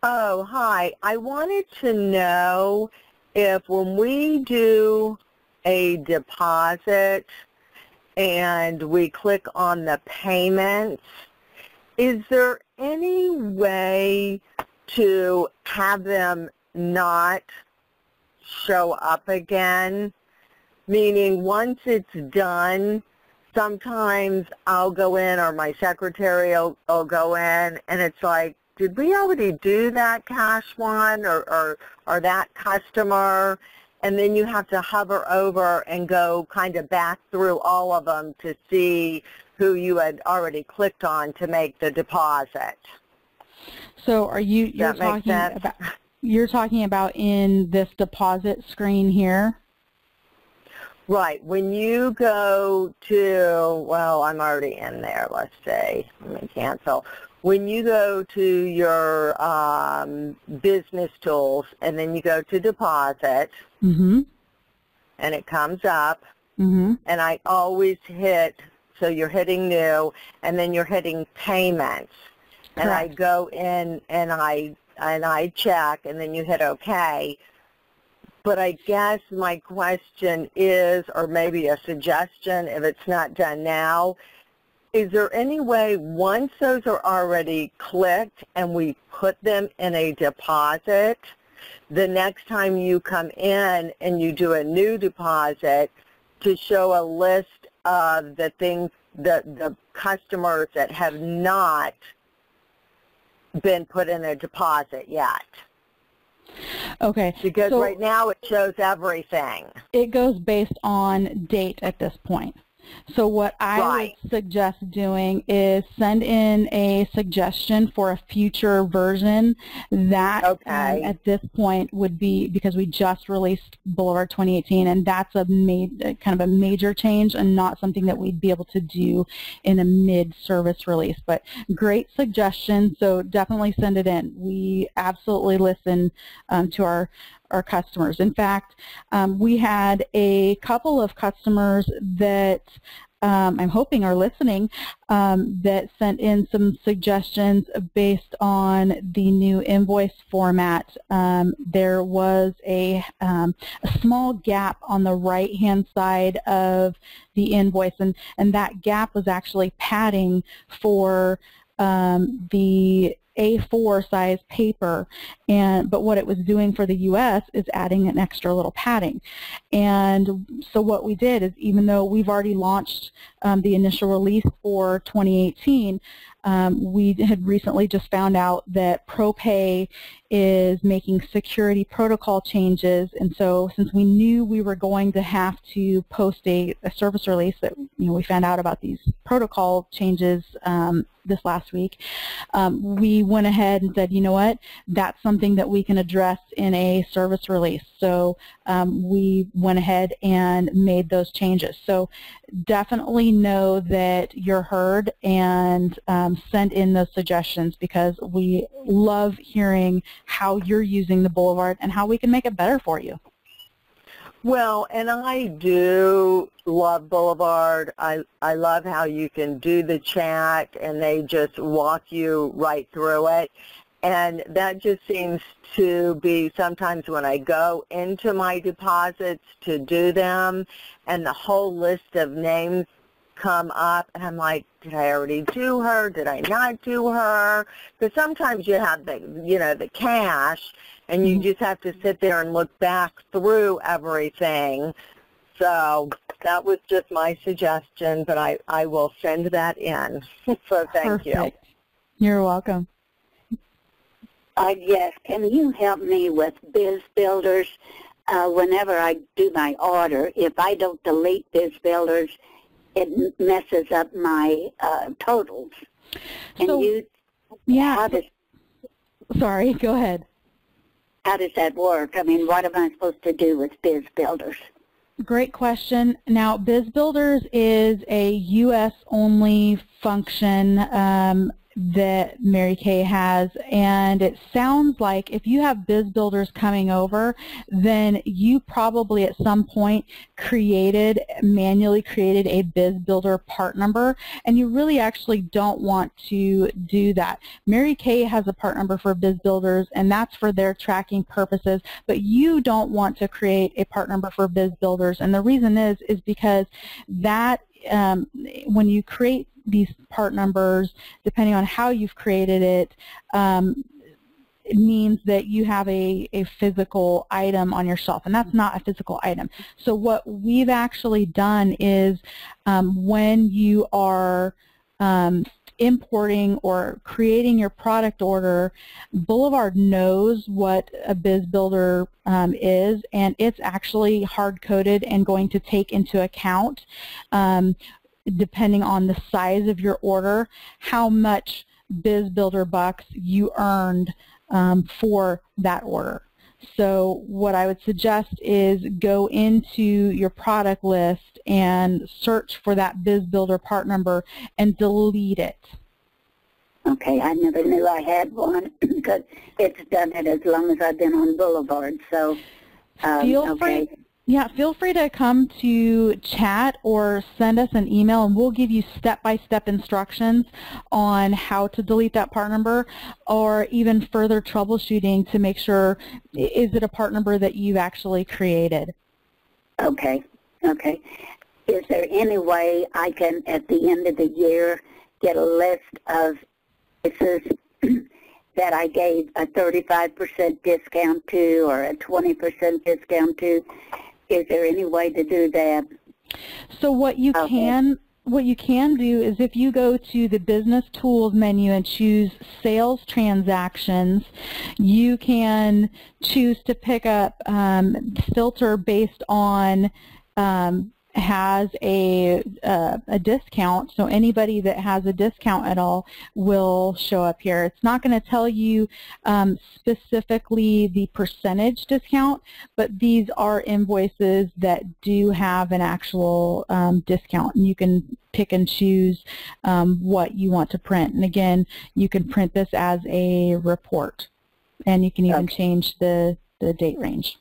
Oh, hi. I wanted to know if when we do a deposit and we click on the payments, is there any way to have them not show up again? Meaning once it's done, sometimes I'll go in or my secretary will go in and it's like, did we already do that cash one or that customer? And then you have to hover over and go kind of back through all of them to see who you had already clicked on to make the deposit. So are you're talking about in this deposit screen here? Right. When you go to, well, I'm already in there, let's say. Let me cancel. When you go to your business tools and then you go to deposit, and it comes up, and I always hit, so you're hitting new, and then you're hitting payments. And I go in and I check, and then you hit OK. But I guess my question is, or maybe a suggestion, if it's not done now, is there any way once those are already clicked and we put them in a deposit, the next time you come in and you do a new deposit, to show a list of the things, the customers that have not been put in a deposit yet? Okay. Because right now it shows everything. It goes based on date at this point. So what I would suggest doing is send in a suggestion for a future version that at this point would be, because we just released Boulevard 2018, and that's kind of a major change and not something that we'd be able to do in a mid-service release. But great suggestion, so definitely send it in. We absolutely listen to our customers. In fact, we had a couple of customers that I'm hoping are listening that sent in some suggestions based on the new invoice format. There was a small gap on the right-hand side of the invoice, and that gap was actually padding for the A4 size paper, but what it was doing for the US is adding an extra little padding. And so what we did is, even though we've already launched the initial release for 2018, we had recently just found out that ProPay is making security protocol changes, and so since we knew we were going to have to post a service release, that we found out about these protocol changes this last week, we went ahead and said, you know what, that's something that we can address in a service release. So we went ahead and made those changes. So definitely know that you're heard, and send in those suggestions, because we love hearing how you're using the Boulevard and how we can make it better for you. Well, and I do love Boulevard. I love how you can do the chat and they just walk you right through it. And that just seems to be sometimes when I go into my deposits to do them and the whole list of names come up, and I'm like, did I already do her? Did I not do her? Because sometimes you have the, the cash, and you just have to sit there and look back through everything. So that was just my suggestion, but I will send that in. So thank you. You're welcome. Yes, can you help me with Biz Builders? Whenever I do my order, if I don't delete Biz Builders, it messes up my totals. Sorry, go ahead. How does that work? I mean, what am I supposed to do with Biz Builders? Great question. Now, Biz Builders is a U.S.-only function that Mary Kay has, and it sounds like if you have Biz Builders coming over, then you probably at some point manually created a Biz Builder part number, and you really actually don't want to do that. Mary Kay has a part number for Biz Builders, and that's for their tracking purposes, but you don't want to create a part number for Biz Builders, and the reason is because that when you create these part numbers, depending on how you've created it, it means that you have a physical item on your shelf, and that's not a physical item. So what we've actually done is when you are importing or creating your product order, Boulevard knows what a Biz Builder is, and it's actually hard-coded and going to take into account depending on the size of your order, how much Biz Builder bucks you earned for that order. So what I would suggest is go into your product list and search for that Biz Builder part number and delete it. Okay, I never knew I had one because it's done it as long as I've been on Boulevard. So feel free. Yeah, feel free to come to chat or send us an email, and we'll give you step-by-step instructions on how to delete that part number, or even further troubleshooting to make sure, is it a part number that you've actually created? Okay, okay. Is there any way I can, at the end of the year, get a list of places that I gave a 35% discount to or a 20% discount to? Is there any way to do that? So what you can do is, if you go to the Business Tools menu and choose Sales Transactions, you can choose to pick up filter based on has a discount, so anybody that has a discount at all will show up here. It's not going to tell you specifically the percentage discount, but these are invoices that do have an actual discount, and you can pick and choose what you want to print. And again, you can print this as a report, and you can even change the date range.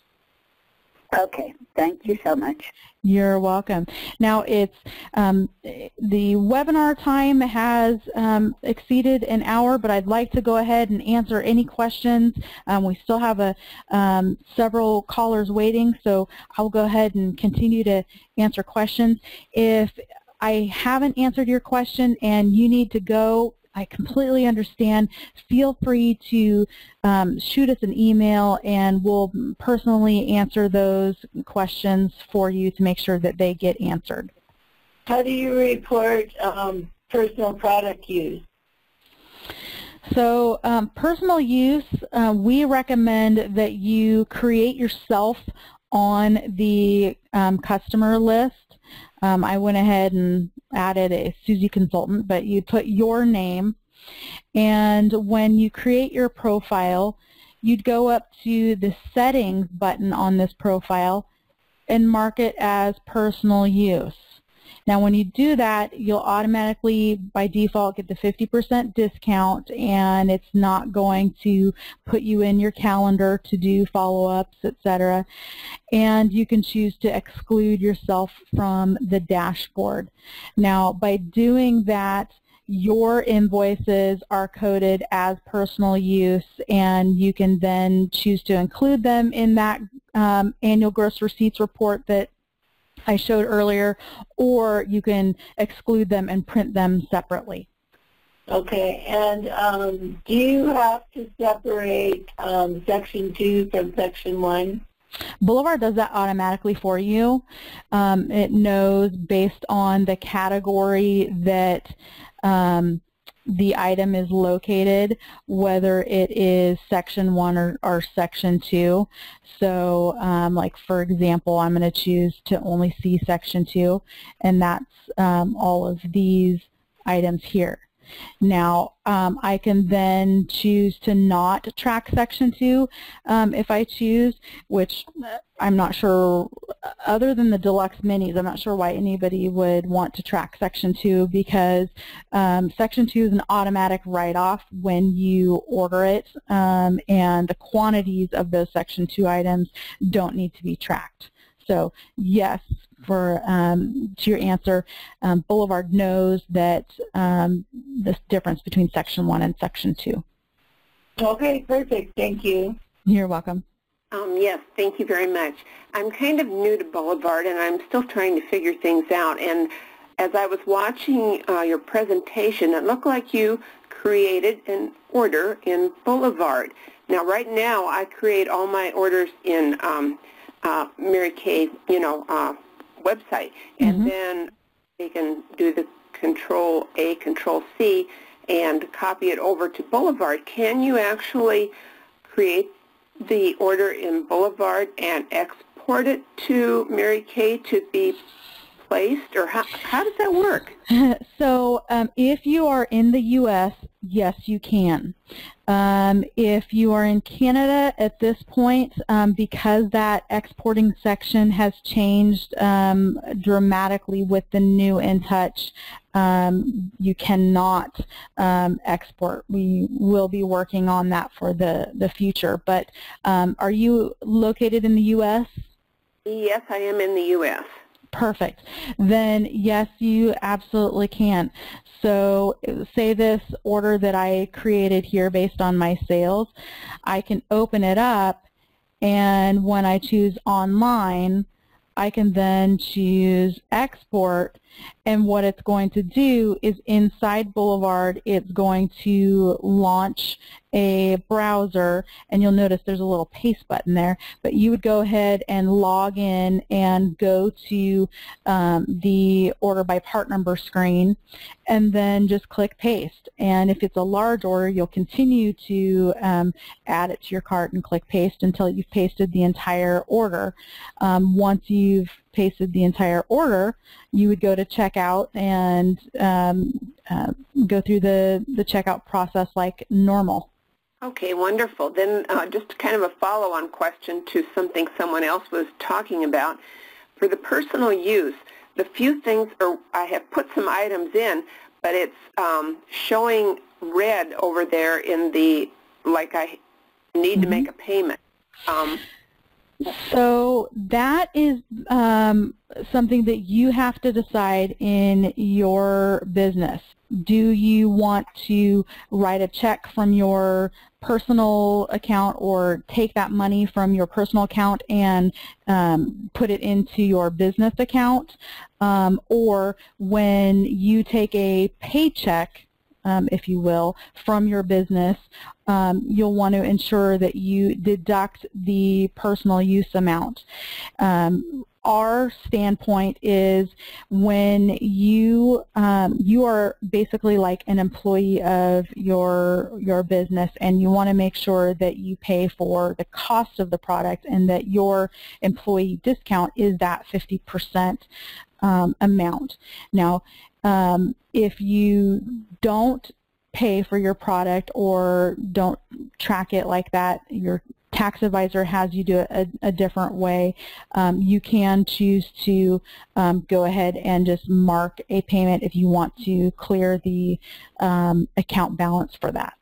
Okay, thank you so much. You're welcome. Now it's the webinar time has exceeded an hour, but I'd like to go ahead and answer any questions. We still have several callers waiting, so I'll go ahead and continue to answer questions. If I haven't answered your question and you need to go, I completely understand. Feel free to shoot us an email, and we'll personally answer those questions for you to make sure that they get answered. How do you report personal product use? So personal use, we recommend that you create yourself on the customer list. I went ahead and added a Susie Consultant, but you put your name, and when you create your profile, you'd go up to the settings button on this profile and mark it as personal use. Now when you do that, you'll automatically by default get the 50% discount, and it's not going to put you in your calendar to do follow-ups, etc. And you can choose to exclude yourself from the dashboard. Now by doing that, your invoices are coded as personal use, and you can then choose to include them in that annual gross receipts report that I showed earlier, or you can exclude them and print them separately. Okay, and do you have to separate Section 2 from Section 1? Boulevard does that automatically for you. It knows based on the category that the item is located, whether it is Section 1 or Section 2. So like for example, I'm going to choose to only see Section 2, and that's all of these items here. Now I can then choose to not track Section 2 if I choose, which I'm not sure, other than the deluxe minis, I'm not sure why anybody would want to track Section 2, because Section 2 is an automatic write-off when you order it, and the quantities of those Section 2 items don't need to be tracked. So yes, to your answer, Boulevard knows that the difference between Section 1 and Section 2. Okay, perfect. Thank you. You're welcome. Yes, thank you very much. I'm kind of new to Boulevard, and I'm still trying to figure things out. And as I was watching your presentation, it looked like you created an order in Boulevard. Now, right now, I create all my orders in Mary Kay, website, and then they can do the Control-A, Control-C, and copy it over to Boulevard. Can you actually create the order in Boulevard and export it to Mary Kay to be placed, or how does that work? So if you are in the U.S., yes, you can. If you are in Canada at this point, because that exporting section has changed dramatically with the new InTouch, you cannot export. We will be working on that for the future. But are you located in the U.S.? Yes, I am in the U.S. Perfect. Then yes, you absolutely can. So say this order that I created here based on my sales, I can open it up, and when I choose online, I can then choose export, and what it's going to do is inside Boulevard, it's going to launch a browser, and you'll notice there's a little paste button there, but you would go ahead and log in and go to the order by part number screen, and then just click paste. And if it's a large order, you'll continue to add it to your cart and click paste until you've pasted the entire order. Once you've pasted the entire order, you would go to checkout and go through the checkout process like normal. Okay, wonderful. Then just kind of a follow-on question to something someone else was talking about. For the personal use, the few things I have put some items in, but it's showing red over there in the, like I need to make a payment. So that is something that you have to decide in your business. Do you want to write a check from your personal account or take that money from your personal account and put it into your business account? Or when you take a paycheck, if you will, from your business, you'll want to ensure that you deduct the personal use amount. Our standpoint is when you are basically like an employee of your business, and you want to make sure that you pay for the cost of the product and that your employee discount is that 50% amount. Now, if you don't pay for your product or don't track it like that, your tax advisor has you do it a different way, you can choose to go ahead and just mark a payment if you want to clear the account balance for that.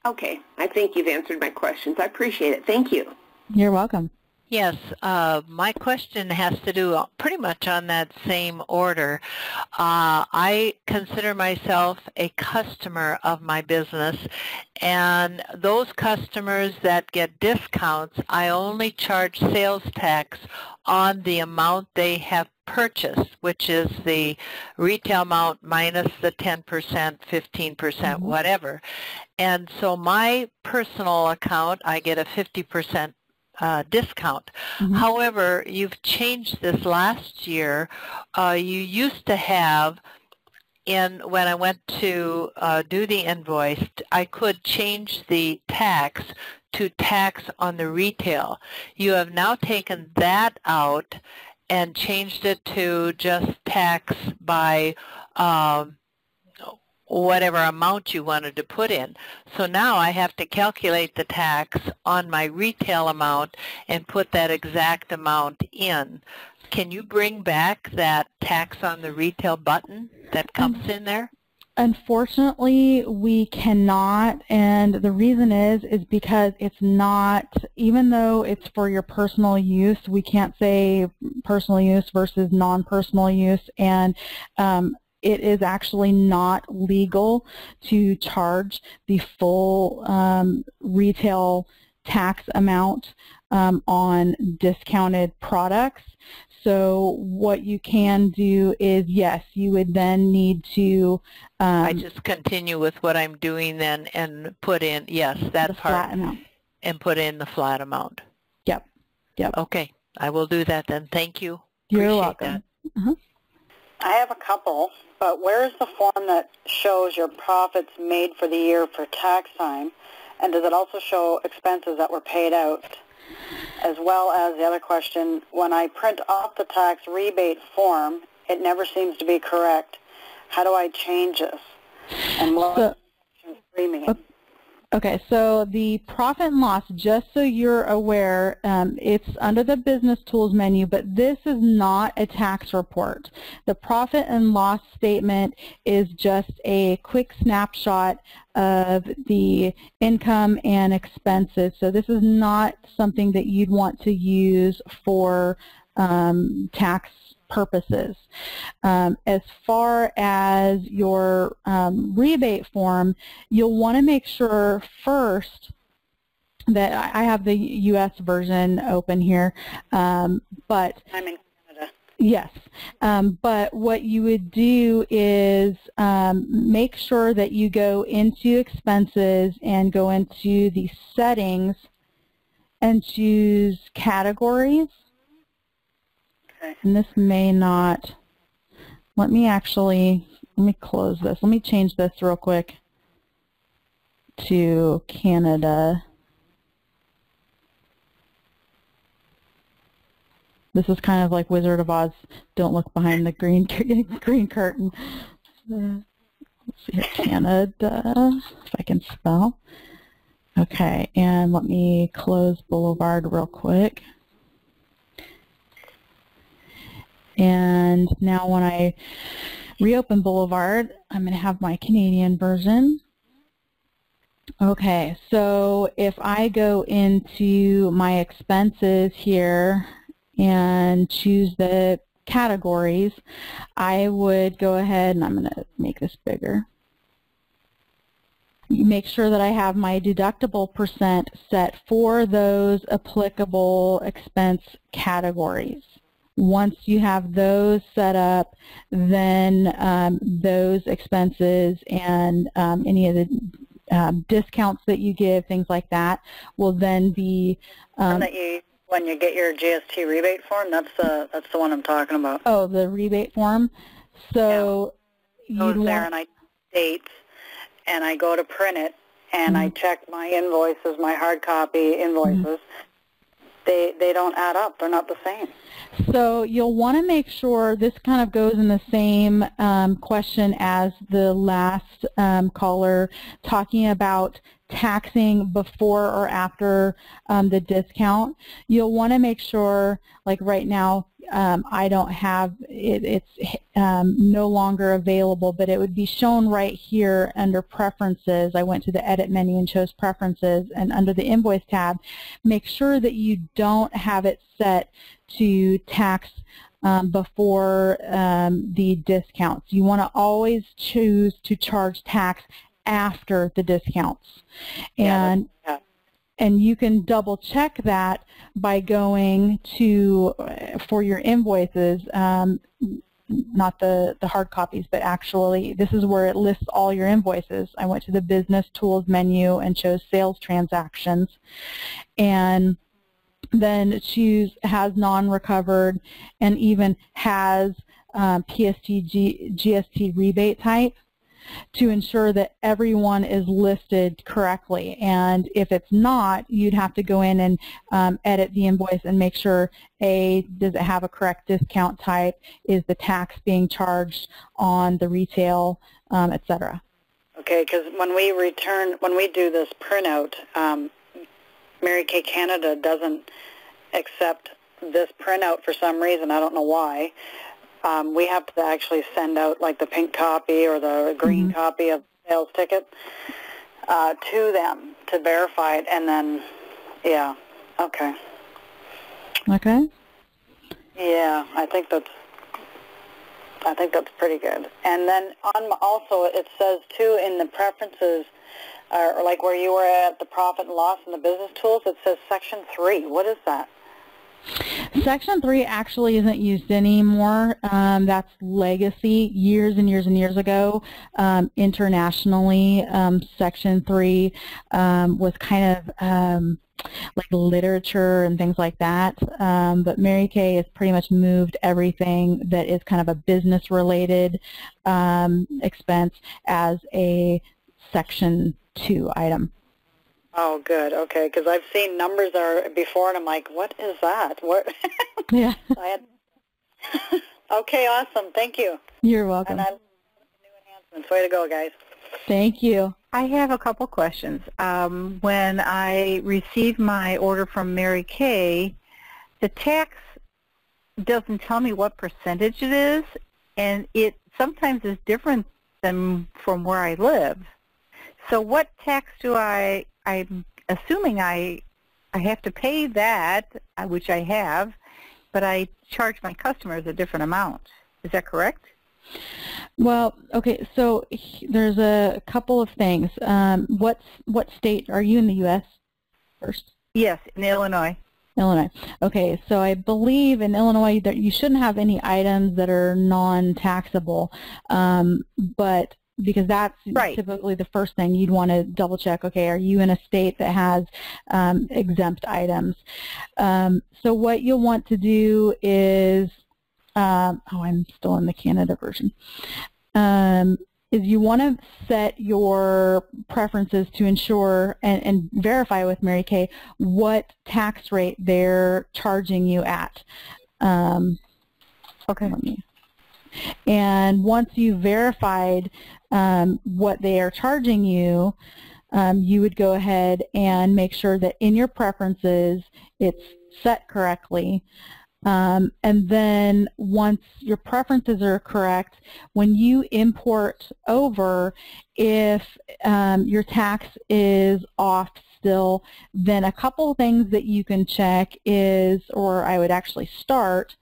Okay, I think you've answered my questions. I appreciate it. Thank you. You're welcome. Yes, my question has to do pretty much on that same order. I consider myself a customer of my business, and those customers that get discounts, I only charge sales tax on the amount they have purchased, which is the retail amount minus the 10%, 15%, whatever. And so my personal account, I get a 50% discount. However, you've changed this last year. You used to have, when I went to do the invoice, I could change the tax to tax on the retail. You have now taken that out and changed it to just tax by whatever amount you wanted to put in. So now I have to calculate the tax on my retail amount and put that exact amount in. Can you bring back that tax on the retail button that comes in there? Unfortunately, we cannot, and the reason is because it's not, even though it's for your personal use, we can't say personal use versus non-personal use, and it is actually not legal to charge the full retail tax amount on discounted products. So what you can do is, yes, you would then need to... I just continue with what I'm doing then and put in, yes, that part, flat amount. And put in the flat amount. Yep, yep. Okay, I will do that then. Thank you. You're Appreciate welcome. That. I have a couple, but where is the form that shows your profits made for the year for tax time, and does it also show expenses that were paid out? As well as the other question, when I print off the tax rebate form, it never seems to be correct. How do I change this? And what does Section 3 mean? Okay, so the profit and loss, just so you're aware, it's under the business tools menu, but this is not a tax report. The profit and loss statement is just a quick snapshot of the income and expenses. So this is not something that you'd want to use for tax purposes. As far as your rebate form, you'll want to make sure first that I have the U.S. version open here, but I'm in Canada. Yes, but what you would do is make sure that you go into expenses and go into the settings and choose categories. Okay. And this may not, let me close this. Let me change this real quick to Canada. This is kind of like Wizard of Oz. Don't look behind the green curtain. Let's see here, Canada, if I can spell. Okay, and let me close Boulevard real quick. And now when I reopen Boulevard, I'm going to have my Canadian version. Okay, so if I go into my expenses here and choose the categories, I would go ahead, and I'm going to make this bigger. Make sure that I have my deductible percent set for those applicable expense categories. Once you have those set up, then those expenses and any of the discounts that you give, things like that, will then be when you get your GST rebate form. That's the one I'm talking about. Oh, the rebate form. So yeah. Goes there and I dates, and I go to print it, and I check my invoices, my hard copy invoices. They don't add up. They're not the same. So you'll want to make sure, this kind of goes in the same question as the last caller, talking about taxing before or after the discount. You'll want to make sure, like right now, I don't have it, it's no longer available, but it would be shown right here under Preferences. I went to the Edit menu and chose Preferences, and under the Invoice tab, make sure that you don't have it set to tax before the discounts. You want to always choose to charge tax after the discounts. And and you can double check that by going to, for your invoices, not the hard copies, but actually this is where it lists all your invoices. I went to the Business Tools menu and chose Sales Transactions, and then choose Has Non-Recovered, and even Has GST Rebate Type, to ensure that everyone is listed correctly. And if it's not, you'd have to go in and edit the invoice and make sure, A, does it have a correct discount type, is the tax being charged on the retail, etc. Okay, because when we do this printout, Mary Kay Canada doesn't accept this printout for some reason. I don't know why. We have to actually send out like the pink copy or the green copy of the sales ticket to them to verify it, and then, yeah, okay. Okay. Yeah, I think that's pretty good. And then also it says too in the preferences, or like where you were at the profit and loss in the business tools, it says Section 3. What is that? Section 3 actually isn't used anymore. That's legacy. Years and years and years ago, internationally, Section 3 was kind of like literature and things like that. But Mary Kay has pretty much moved everything that is kind of a business-related expense as a Section 2 item. Oh, good. Okay, because I've seen numbers there before, and I'm like, what is that? What? Yeah. Okay, awesome. Thank you. You're welcome. And I love the new enhancements. Way to go, guys. Thank you. I have a couple questions. When I receive my order from Mary Kay, the tax doesn't tell me what percentage it is, and it sometimes is different than from where I live. So what tax do I'm assuming I have to pay that, which I have, but I charge my customers a different amount. Is that correct? Well, okay, so there's a couple of things. What state, are you in the U.S. first? Yes, in Illinois. Illinois. Okay, so I believe in Illinois that you shouldn't have any items that are non-taxable, but because that's typically the first thing you'd want to double check. Okay, are you in a state that has exempt items? So what you'll want to do is, I'm still in the Canada version, is you want to set your preferences to ensure and verify with Mary Kay what tax rate they're charging you at. Okay. And once you verified what they are charging you, you would go ahead and make sure that in your preferences it's set correctly. And then once your preferences are correct, when you import over, if your tax is off still, then a couple things that you can check is, or I would actually start,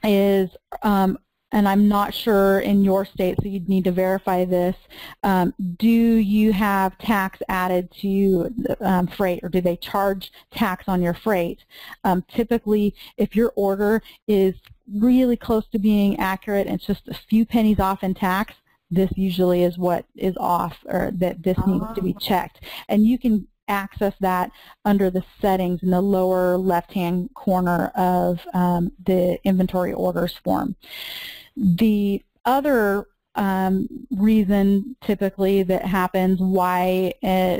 is, and I'm not sure in your state, so you'd need to verify this, do you have tax added to freight, or do they charge tax on your freight? Typically, if your order is really close to being accurate and it's just a few pennies off in tax, this usually is what is off, or that this needs to be checked. And you can access that under the settings in the lower left-hand corner of the inventory orders form. The other reason typically that happens why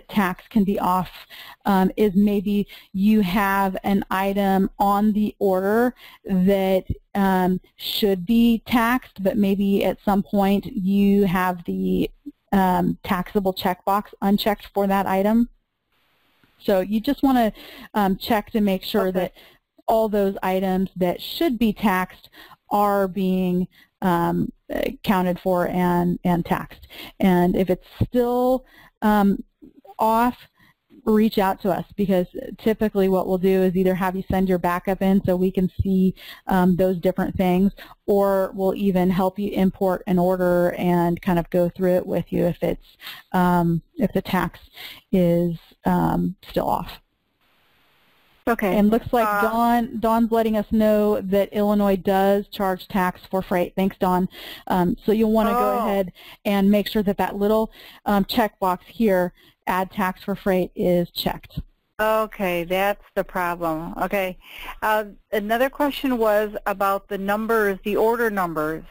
tax can be off is maybe you have an item on the order that should be taxed, but maybe at some point you have the taxable checkbox unchecked for that item. So you just want to check to make sure that all those items that should be taxed are being counted for and taxed. And if it's still off, reach out to us, because typically what we'll do is either have you send your backup in so we can see those different things, or we'll even help you import an order and kind of go through it with you if it's if the tax is still off. Okay. And looks like Dawn's letting us know that Illinois does charge tax for freight. Thanks, Dawn. So you'll want to go ahead and make sure that that little checkbox here, add tax for freight, is checked. Okay, that's the problem. Okay. Another question was about the numbers, the order numbers.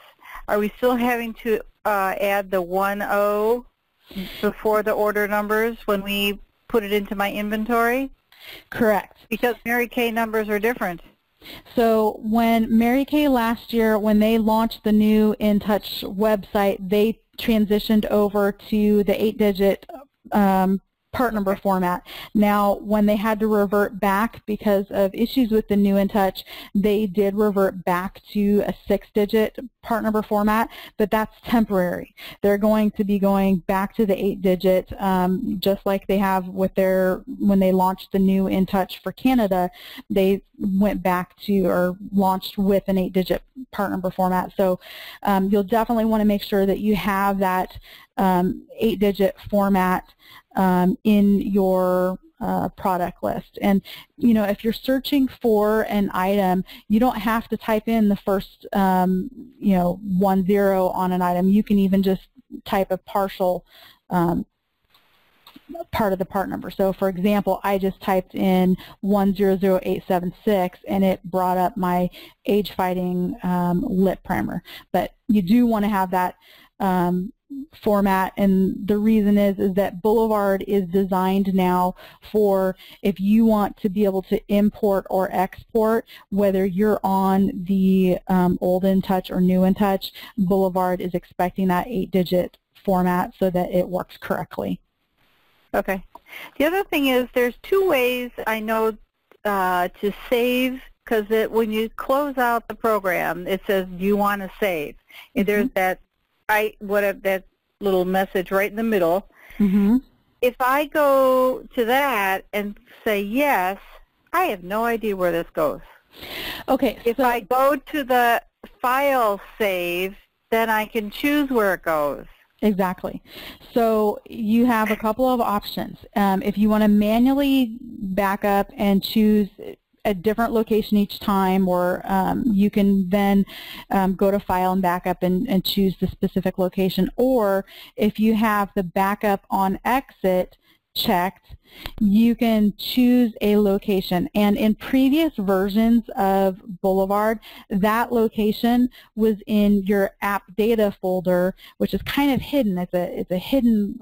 Are we still having to add the 10 before the order numbers when we put it into my inventory? Correct. Because Mary Kay numbers are different. So when Mary Kay last year, when they launched the new InTouch website, they transitioned over to the 8-digit part number format. Now, when they had to revert back because of issues with the new InTouch, they did revert back to a 6-digit part number format, but that's temporary. They're going to be going back to the 8-digit, just like they have with their, when they launched the new InTouch for Canada, they went back to, or launched with an 8-digit part number format. So you'll definitely want to make sure that you have that 8-digit format in your product list. And you know, if you're searching for an item, you don't have to type in the first 10 on an item. You can even just type a partial part of the part number. So for example, I just typed in 100876 and it brought up my age fighting lip primer. But you do want to have that format, and the reason is that Boulevard is designed now for if you want to be able to import or export, whether you're on the old InTouch or new InTouch, Boulevard is expecting that 8-digit format so that it works correctly. Okay. The other thing is there's 2 ways I know to save, because when you close out the program, it says, do you want to save? And there's that that little message right in the middle. If I go to that and say yes, I have no idea where this goes. Okay. If I go to the file save, then I can choose where it goes. Exactly. So you have a couple of options. If you want to manually back up and choose a different location each time, or you can then go to File and Backup and choose the specific location. Or if you have the backup on exit checked, you can choose a location. And in previous versions of Boulevard, that location was in your app data folder, which is kind of hidden. It's a hidden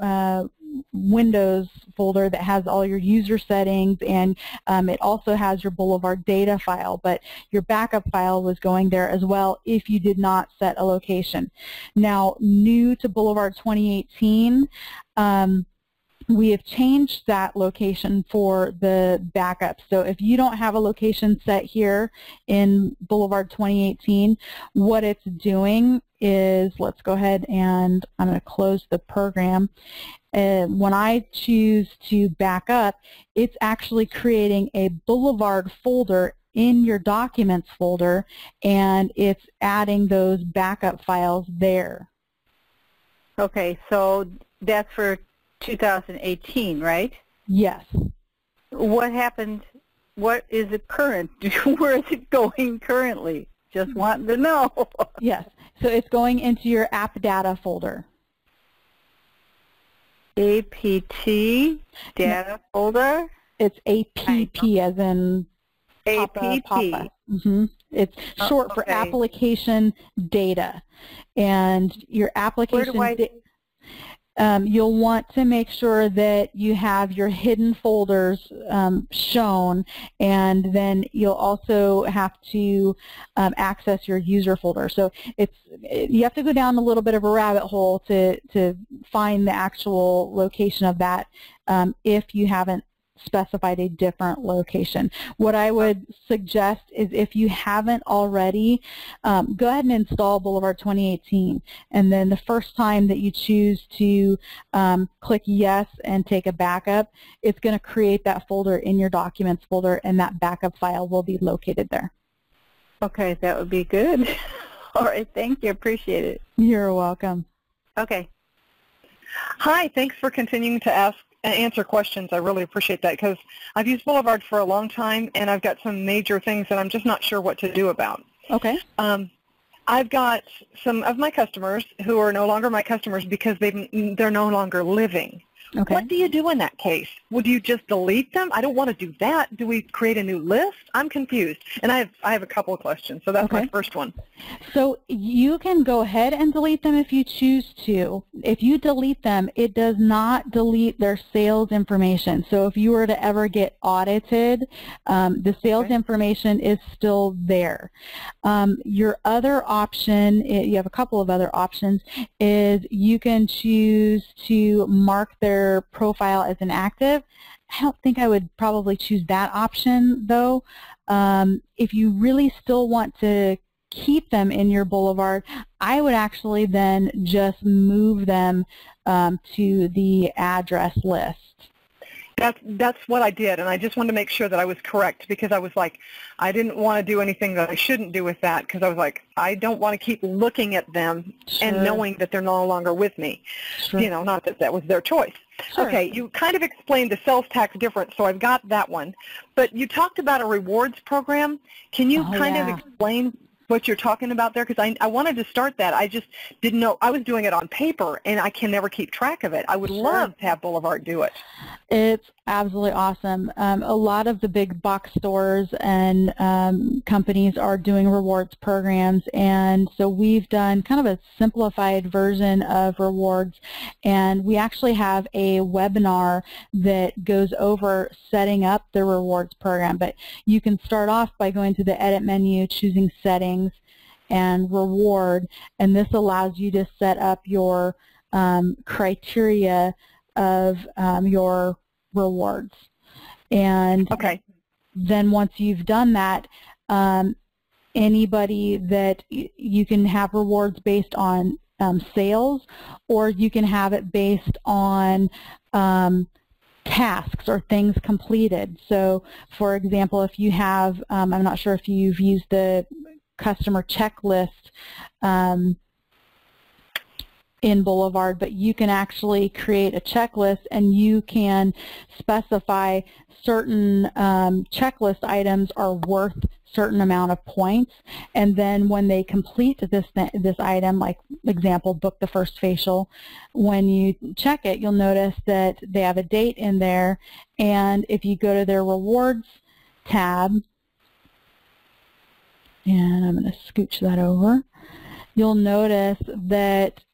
Windows folder that has all your user settings, and it also has your Boulevard data file, but your backup file was going there as well if you did not set a location. Now, new to Boulevard 2018, we have changed that location for the backup. So if you don't have a location set here in Boulevard 2018, what it's doing is, let's go ahead and I'm going to close the program. When I choose to back up, it's actually creating a Boulevard folder in your documents folder, and it's adding those backup files there. Okay, so that's for 2018, right? Yes. What happened? What is it current? Where is it going currently? Just wanting to know. Yes. So it's going into your app data folder. APT data folder? It's APP as in Papa, APP. Papa. It's short for application data. And your application data. You'll want to make sure that you have your hidden folders shown, and then you'll also have to access your user folder. So you have to go down a little bit of a rabbit hole to find the actual location of that if you haven't specified a different location. What I would suggest is, if you haven't already, go ahead and install Boulevard 2018, and then the first time that you choose to click yes and take a backup, it's going to create that folder in your documents folder, and that backup file will be located there. Okay, that would be good. All right, thank you. Appreciate it. You're welcome. Okay. Hi, thanks for continuing to answer questions. I really appreciate that, because I've used Boulevard for a long time, and I've got some major things that I'm just not sure what to do about. Okay. I've got some of my customers who are no longer my customers because they're no longer living. Okay. What do you do in that case? Would you just delete them? I don't want to do that. Do we create a new list? I'm confused. And I have a couple of questions, so that's my first one. So you can go ahead and delete them if you choose to. If you delete them, it does not delete their sales information. So if you were to ever get audited, the sales information is still there. Your other option, you have a couple of other options, is you can choose to mark their profile as inactive. I don't think I would probably choose that option, though. If you really still want to keep them in your Boulevard, I would actually then just move them to the address list. That's what I did, and I just wanted to make sure that I was correct, because I was like, I didn't want to do anything that I shouldn't do with that, because I was like, I don't want to keep looking at them and knowing that they're no longer with me. You know, not that that was their choice. Okay, you kind of explained the sales tax difference, so I've got that one. But you talked about a rewards program. Can you kind of explain what you're talking about there? Because I wanted to start that. I just didn't know. I was doing it on paper, and I can never keep track of it. I would love to have Boulevard do it. It's absolutely awesome. A lot of the big box stores and companies are doing rewards programs, and so we've done kind of a simplified version of rewards, and we actually have a webinar that goes over setting up the rewards program. But you can start off by going to the edit menu, choosing settings and reward, and this allows you to set up your criteria of your rewards. And then once you've done that, anybody that you can have rewards based on sales, or you can have it based on tasks or things completed. So for example, if you have, I'm not sure if you've used the customer checklist in Boulevard, but you can actually create a checklist, and you can specify certain checklist items are worth certain amount of points, and then when they complete this item, like example, book the first facial, when you check it, you'll notice that they have a date in there, and if you go to their rewards tab, and I'm going to scooch that over, you'll notice that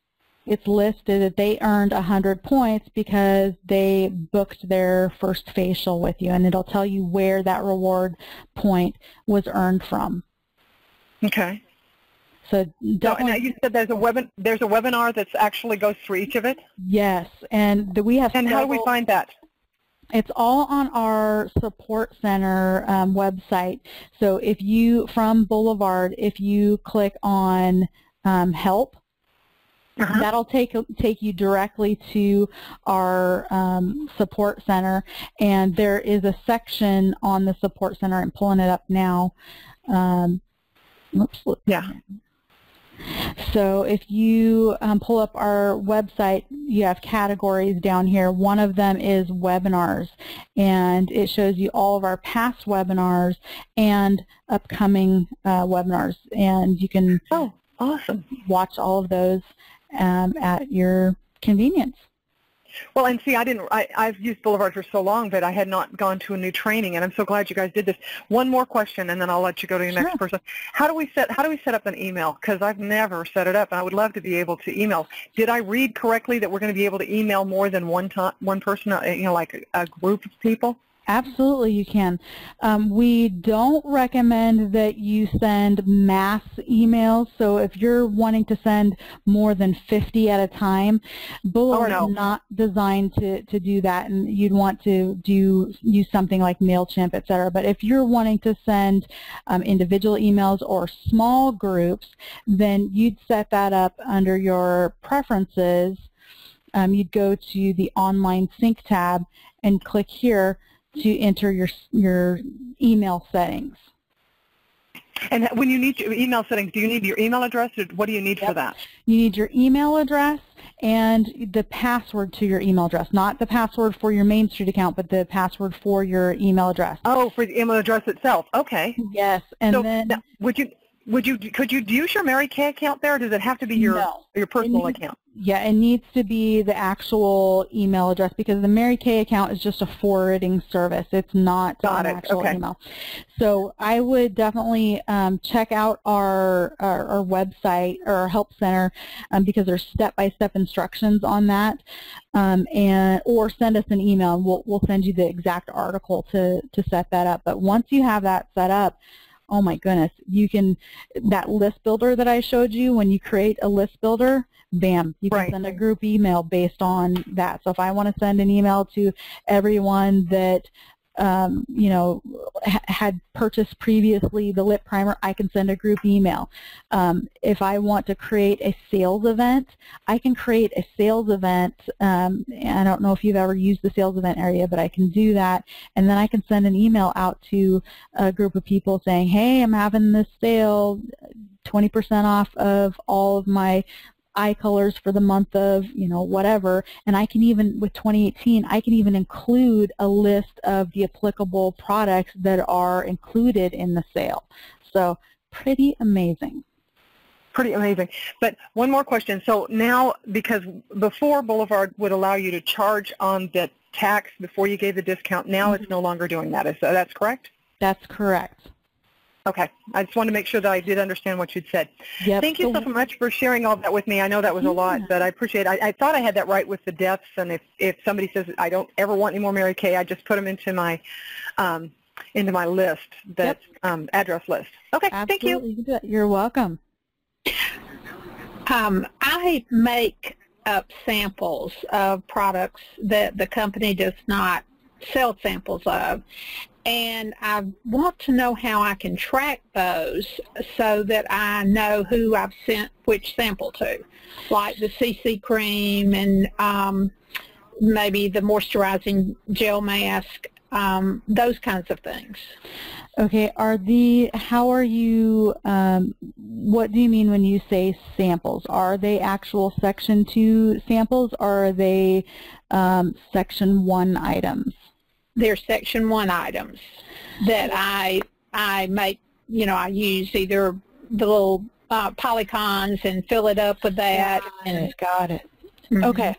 it's listed that they earned 100 points because they booked their first facial with you, and it'll tell you where that reward point was earned from. Okay. So now you said there's a webinar that actually goes through each of it? Yes, and we have. And how do we find that? It's all on our support center website. So if you, from Boulevard, if you click on help, that'll take you directly to our support center, and there is a section on the support center. I'm pulling it up now. Yeah. So if you pull up our website, you have categories down here. One of them is webinars, and it shows you all of our past webinars and upcoming webinars, and you can watch all of those at your convenience. Well, and see, I've used Boulevard for so long that I had not gone to a new training, and I'm so glad you guys did this. One more question, and then I'll let you go to the next person. How do we set up an email? Because I've never set it up, and I would love to be able to email. Did I read correctly that we're going to be able to email more than one person, like a group of people? Absolutely, you can. We don't recommend that you send mass emails. So if you're wanting to send more than 50 at a time, Boulevard is not designed to do that, and you'd want to use something like MailChimp, etc. But if you're wanting to send individual emails or small groups, then you'd set that up under your preferences. You'd go to the online sync tab and click here to enter your email settings. And when you need your email settings, do you need your email address, or what do you need for that? You need your email address and the password to your email address, not the password for your Main Street account, but the password for your email address. Oh, for the email address itself. Okay. Yes, and so then now, could you use your Mary Kay account there, or does it have to be your personal account? Yeah, it needs to be the actual email address, because the Mary Kay account is just a forwarding service. It's not an actual email. So I would definitely check out our website or our help center, because there's step-by-step instructions on that, or send us an email, and we'll send you the exact article to set that up. But once you have that set up, oh my goodness, you can, that list builder that I showed you, when you create a list builder, bam, you can send a group email based on that. So if I want to send an email to everyone that had purchased previously the lip primer, I can send a group email. If I want to create a sales event, I can create a sales event. I don't know if you've ever used the sales event area, but I can do that, and then I can send an email out to a group of people saying, hey, I'm having this sale, 20% off of all of my eye colors for the month of, whatever, and I can even, with 2018, I can even include a list of the applicable products that are included in the sale. So pretty amazing. Pretty amazing. But one more question. So now, because before Boulevard would allow you to charge on the tax before you gave the discount, now it's no longer doing that. That's correct? That's correct. Okay. I just wanted to make sure that I did understand what you'd said. Yep. Thank you so much for sharing all that with me. I know that was a lot, but I appreciate it. I thought I had that right with the deaths, and if somebody says I don't ever want any more Mary Kay, I just put them into my list, that address list. Okay. Absolutely. Thank you. You're welcome. I make up samples of products that the company does not sell samples of, and I want to know how I can track those so that I know who I've sent which sample to, like the CC cream and maybe the moisturizing gel mask, those kinds of things. Okay, how are you, what do you mean when you say samples? Are they actual Section 2 samples, or are they Section 1 items? They're Section 1 items that I make, I use either the little polycons and fill it up with that. Got it. Mm-hmm. Okay,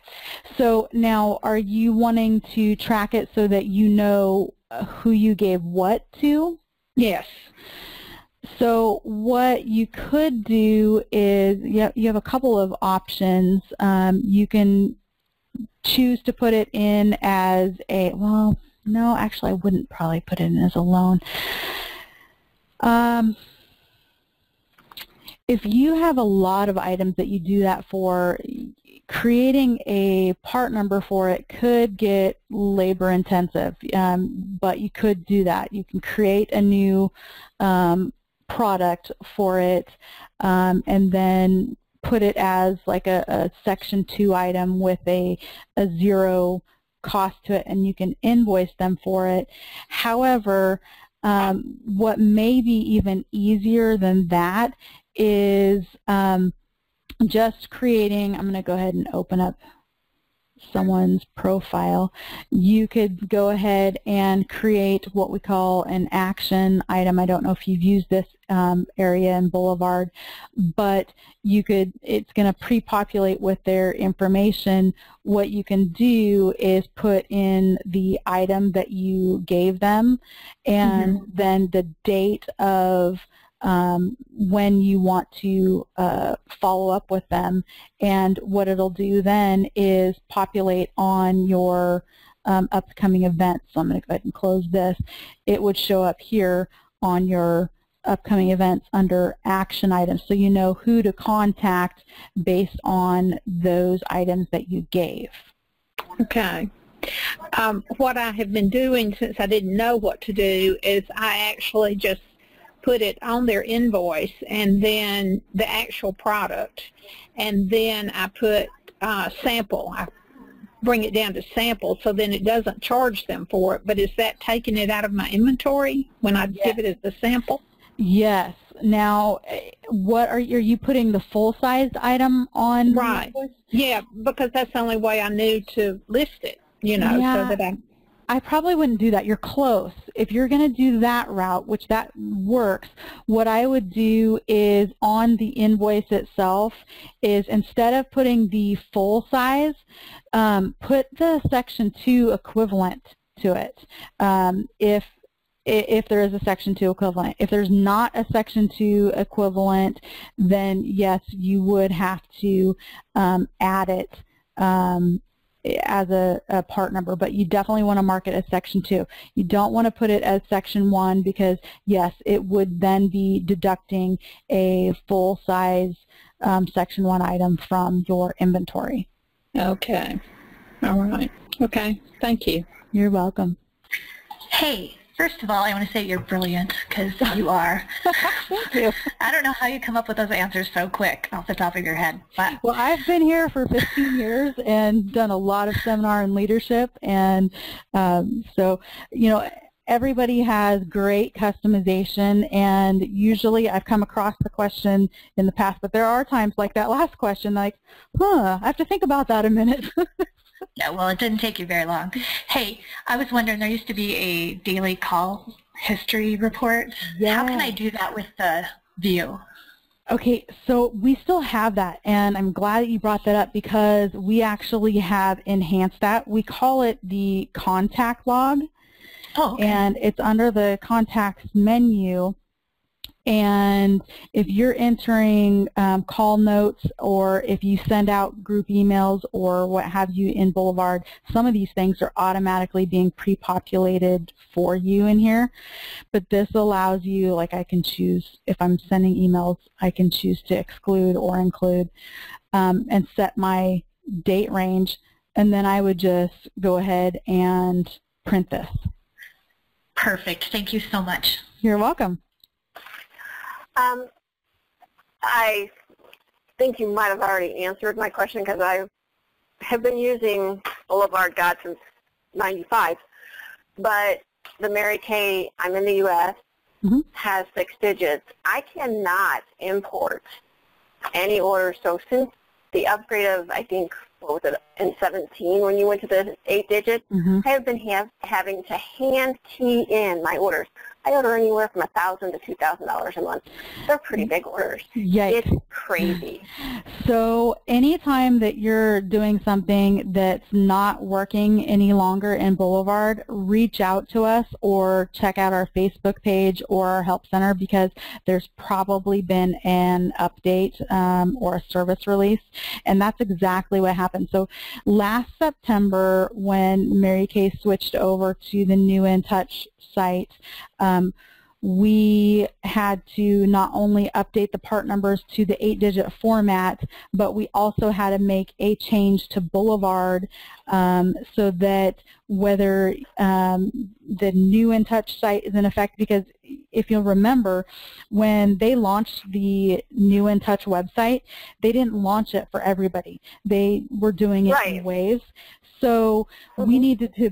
so now are you wanting to track it so that you know who you gave what to? Yes. So what you could do is you have a couple of options. You can choose to put it in as a, well, no, actually I wouldn't probably put it in as a loan. If you have a lot of items that you do that for, creating a part number for it could get labor intensive, but you could do that. You can create a new product for it and then put it as like a Section 2 item with a zero cost to it, and you can invoice them for it. However, what may be even easier than that is just creating, I'm going to go ahead and open up someone's profile. You could go ahead and create what we call an action item. I don't know if you've used this area in Boulevard, but you could, it's going to pre-populate with their information. What you can do is put in the item that you gave them and then the date of when you want to follow up with them, and what it'll do then is populate on your upcoming events. So I'm going to go ahead and close this. It would show up here on your upcoming events under action items, so you know who to contact based on those items that you gave. Okay. What I have been doing since I didn't know what to do is I actually just put it on their invoice and then the actual product, and then I put sample. I bring it down to sample, so then it doesn't charge them for it. But is that taking it out of my inventory when I give it as the sample? Yes. Now, what are you putting the full-sized item on? Right. Yeah, because that's the only way I knew to list it, you know, so that I probably wouldn't do that. You're close. If you're going to do that route, which that works, what I would do is on the invoice itself is instead of putting the full size, put the Section 2 equivalent to it. If there is a Section 2 equivalent. If there's not a Section 2 equivalent, then yes, you would have to add it as a part number, but you definitely want to mark it as Section 2. You don't want to put it as Section 1 because, yes, it would then be deducting a full-size Section 1 item from your inventory. Okay. All right. Okay. Thank you. You're welcome. Hey. First of all, I want to say you're brilliant, because you are. Thank you. I don't know how you come up with those answers so quick off the top of your head. But. Well, I've been here for 15 years and done a lot of seminar and leadership, and so, you know, everybody has great customization, and usually I've come across the question in the past, but there are times like that last question, like, I have to think about that a minute. Yeah, well, it didn't take you very long. Hey, I was wondering, there used to be a daily call history report. Yeah. How can I do that with the view? Okay, so we still have that, and I'm glad that you brought that up because we actually have enhanced that. We call it the contact log, and it's under the contacts menu. And if you're entering call notes, or if you send out group emails or what have you in Boulevard, some of these things are automatically being pre-populated for you in here. But this allows you, like I can choose, if I'm sending emails, I can choose to exclude or include and set my date range. And then I would just go ahead and print this. Perfect. Thank you so much. You're welcome. I think you might have already answered my question because I have been using Boulevard God since '95, but the Mary Kay, I'm in the U.S., has 6 digits. I cannot import any orders, so since the upgrade of, I think, what was it, in 17 when you went to the 8 digits, I have been having to hand key in my orders. I order anywhere from $1,000 to $2,000 a month. They're pretty big orders. Yikes. It's crazy. So anytime that you're doing something that's not working any longer in Boulevard, reach out to us or check out our Facebook page or our help center, because there's probably been an update or a service release, and that's exactly what happened. So last September, when Mary Kay switched over to the new InTouch site, we had to not only update the part numbers to the 8-digit format, but we also had to make a change to Boulevard so that whether the new InTouch site is in effect, because if you'll remember, when they launched the new InTouch website, they didn't launch it for everybody. They were doing it in waves. So we needed to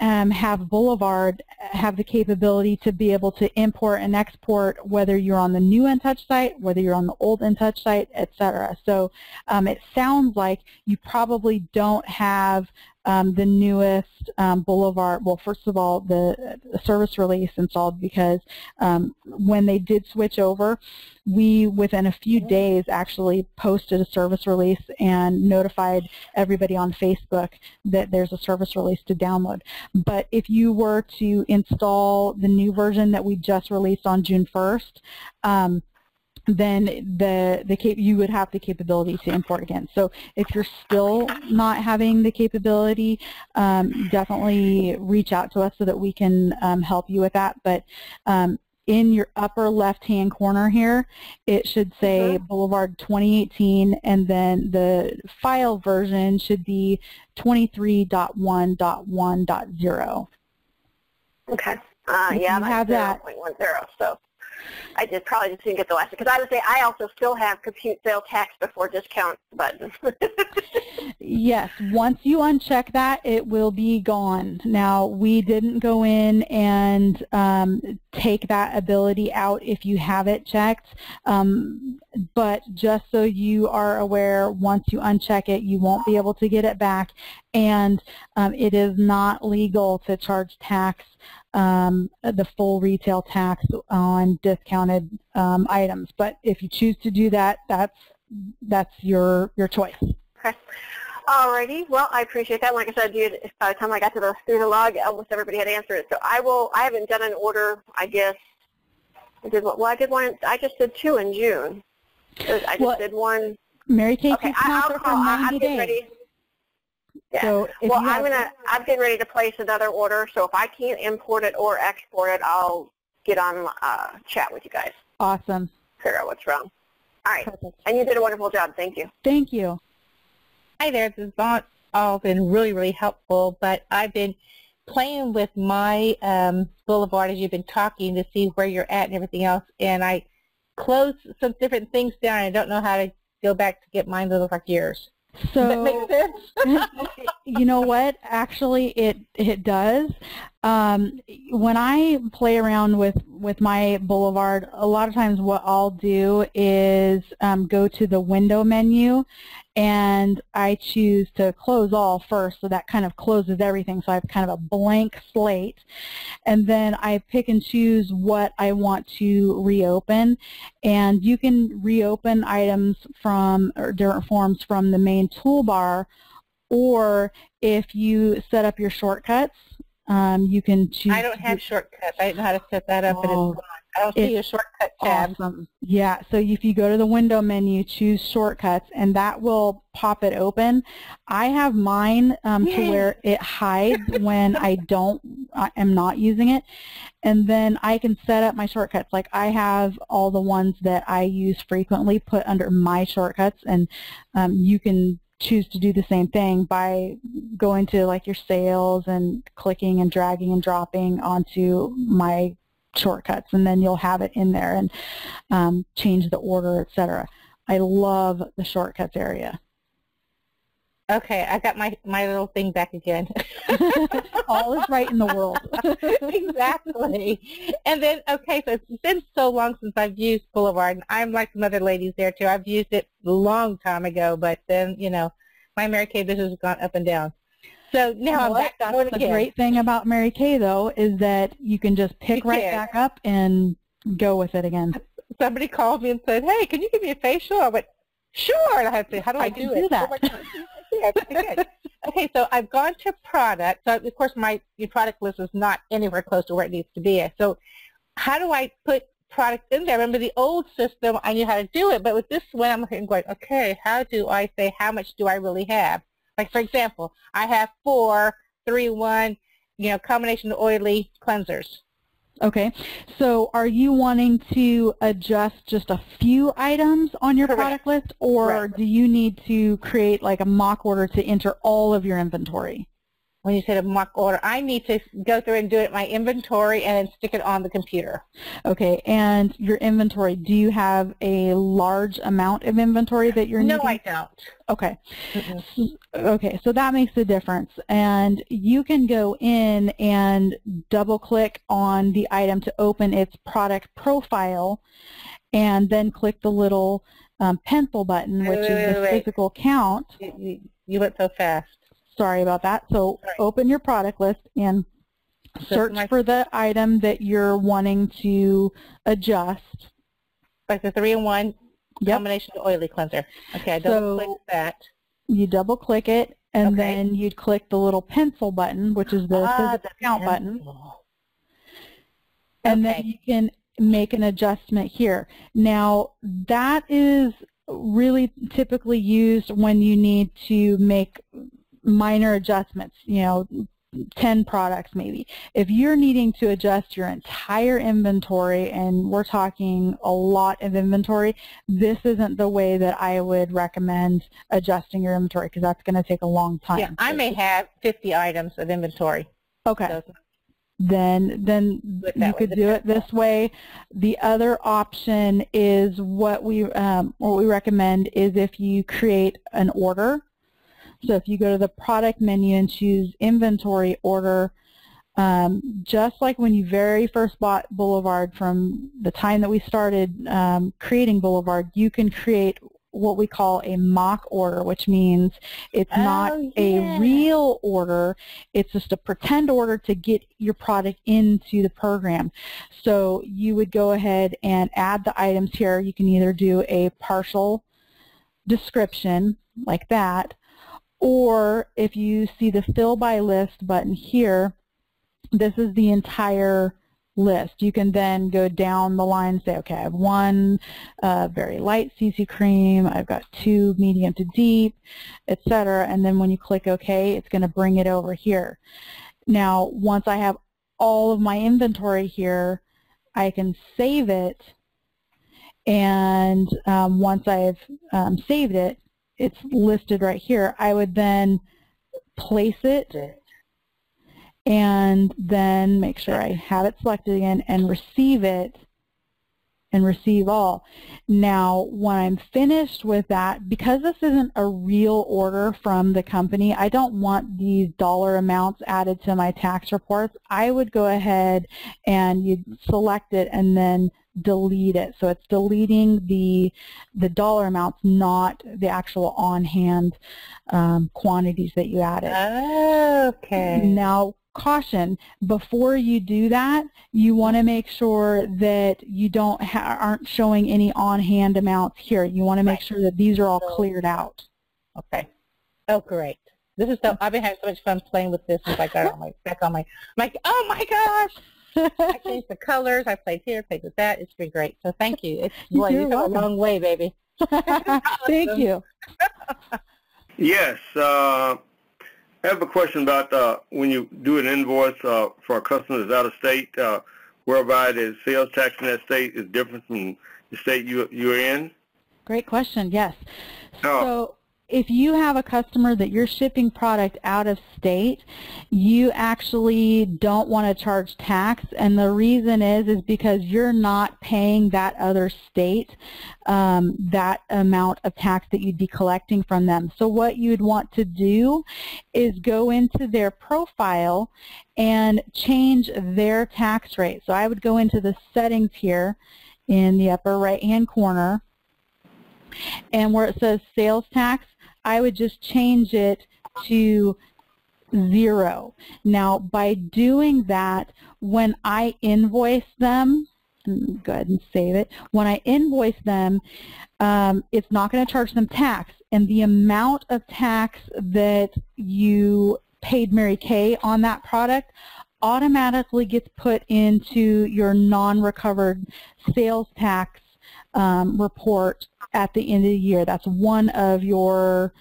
have Boulevard have the capability to be able to import and export whether you're on the new InTouch site, whether you're on the old InTouch site, etc. So it sounds like you probably don't have the newest Boulevard, well, first of all, the service release installed, because when they did switch over, we, within a few days, actually posted a service release and notified everybody on Facebook that there's a service release to download. But if you were to install the new version that we just released on June 1st, then you would have the capability to import again. So if you're still not having the capability, definitely reach out to us so that we can help you with that. But in your upper left-hand corner here, it should say Boulevard 2018, and then the file version should be 23.1.1.0. Okay. Yeah, I have that 0.10. So I probably just didn't get the last, because I would say I also still have compute sale tax before discount button. Yes, once you uncheck that, it will be gone. Now, we didn't go in and take that ability out if you have it checked, but just so you are aware, once you uncheck it, you won't be able to get it back, and it is not legal to charge tax, the full retail tax on discounted items. But if you choose to do that, that's your choice. Okay. Alrighty. Well, I appreciate that. Like I said, by the time I got through the log, almost everybody had answered it. So I haven't done an order. I guess I did one. Well, I did one. I just did 2 in June. I just did one. Mary Kay okay, keeps for 90 days. Ready. Yeah. So well, I'm getting ready to place another order. So if I can't import it or export it, I'll get on chat with you guys. Awesome. Figure out what's wrong. All right. Perfect. And you did a wonderful job. Thank you. Thank you. Hi there. This has not all been really, really helpful, but I've been playing with my Boulevard as you've been talking to see where you're at and everything else, and I closed some different things down. I don't know how to go back to get mine to look like yours. So, does that make sense? You know what? Actually, it does. When I play around with my Boulevard, a lot of times what I'll do is go to the window menu, and I choose to close all first, so that kind of closes everything, so I have kind of a blank slate, and then I pick and choose what I want to reopen, and you can reopen items from, or different forms from the main toolbar, or if you set up your shortcuts, you can choose. I don't have shortcuts. I don't know how to set that up, and it's gone. I don't see a shortcut tab. Awesome. Yeah, so if you go to the window menu, choose shortcuts, and that will pop it open. I have mine to where it hides when I am not using it, and then I can set up my shortcuts. Like I have all the ones that I use frequently put under my shortcuts, and you can choose to do the same thing by going to like your sales and clicking and dragging and dropping onto my shortcuts, and then you'll have it in there and change the order, etc. I love the shortcuts area. Okay, I got my little thing back again. All is right in the world. Exactly. And then, okay, so it's been so long since I've used Boulevard, and I'm like some other ladies there too. I've used it a long time ago, but then, you know, my Mary Kay business has gone up and down. So now I'm back on it again. The great thing about Mary Kay, though, is that you can just pick right back up and go with it again. Somebody called me and said, hey, can you give me a facial? I went, sure. And I had to say, how do I do it? That. Yeah, pretty good. Okay, so I've gone to product. So, of course, your product list is not anywhere close to where it needs to be. So how do I put product in there? Remember the old system, I knew how to do it. But with this one, I'm looking going, okay, how do I say how much do I really have? Like, for example, I have 4, 3, 1, combination of oily cleansers. Okay, so are you wanting to adjust just a few items on your product list, or do you need to create like a mock order to enter all of your inventory? When you said a mock order, I need to go through and do it in my inventory and then stick it on the computer. Okay, and your inventory, do you have a large amount of inventory that you're needing? No, I don't. Okay. Okay, so that makes a difference. And you can go in and double-click on the item to open its product profile, and then click the little pencil button, which is the physical count. You went so fast. Sorry about that. So open your product list and search for the item that you're wanting to adjust. Like the 3-in-1 combination of oily cleanser. Okay, I double-click that. You double-click it, and then you'd click the little pencil button, which is the physical count button. And then you can make an adjustment here. Now, that is really typically used when you need to make minor adjustments, 10 products maybe. If you're needing to adjust your entire inventory, and we're talking a lot of inventory, this isn't the way that I would recommend adjusting your inventory, because that's going to take a long time. Yeah, I may have 50 items of inventory. Okay. So, then you could do it this way. The other option is what we recommend is if you create an order. So if you go to the product menu and choose inventory order, just like when you very first bought Boulevard, from the time that we started creating Boulevard, you can create what we call a mock order, which means it's not a real order, it's just a pretend order to get your product into the program. So you would go ahead and add the items here. You can either do a partial description like that, or if you see the fill by list button here, this is the entire list. You can then go down the line and say, okay, I have 1 very light CC cream, I've got 2 medium to deep, etc. And then when you click OK, it's going to bring it over here. Now, once I have all of my inventory here, I can save it, and once I've saved it, it's listed right here. I would then place it and then make sure I have it selected again and receive it and receive all. Now, when I'm finished with that, because this isn't a real order from the company, I don't want these dollar amounts added to my tax reports. I would go ahead and you'd select it and then delete it. So it's deleting the dollar amounts, not the actual on-hand quantities that you added. Okay. Now, caution, before you do that, you want to make sure that you aren't showing any on-hand amounts here. You want to make sure that these are all cleared out. Okay. Oh, great. This is so, I've been having so much fun playing with this since I got it on oh my gosh. I changed the colors. I played here, played with that. It's been great. So thank you. You've come a long way, baby. Thank you. Yes. I have a question about when you do an invoice for a customer that's out of state, whereby the sales tax in that state is different from the state you're in? Great question. Yes. So if you have a customer that you're shipping product out of state, you actually don't want to charge tax, and the reason is because you're not paying that other state that amount of tax that you'd be collecting from them. So what you'd want to do is go into their profile and change their tax rate. So I would go into the settings here in the upper right-hand corner, and where it says sales tax, I would just change it to 0. Now, by doing that, when I invoice them, go ahead and save it. When I invoice them, it's not going to charge them tax, and the amount of tax that you paid Mary Kay on that product automatically gets put into your non-recovered sales tax report at the end of the year. That's one of your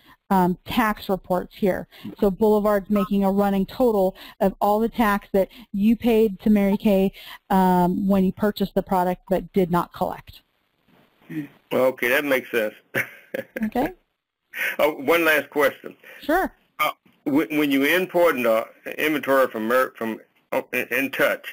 tax reports here. So Boulevard's making a running total of all the tax that you paid to Mary Kay when you purchased the product but did not collect. Okay, that makes sense. Okay. One last question. Sure. When you import inventory from InTouch,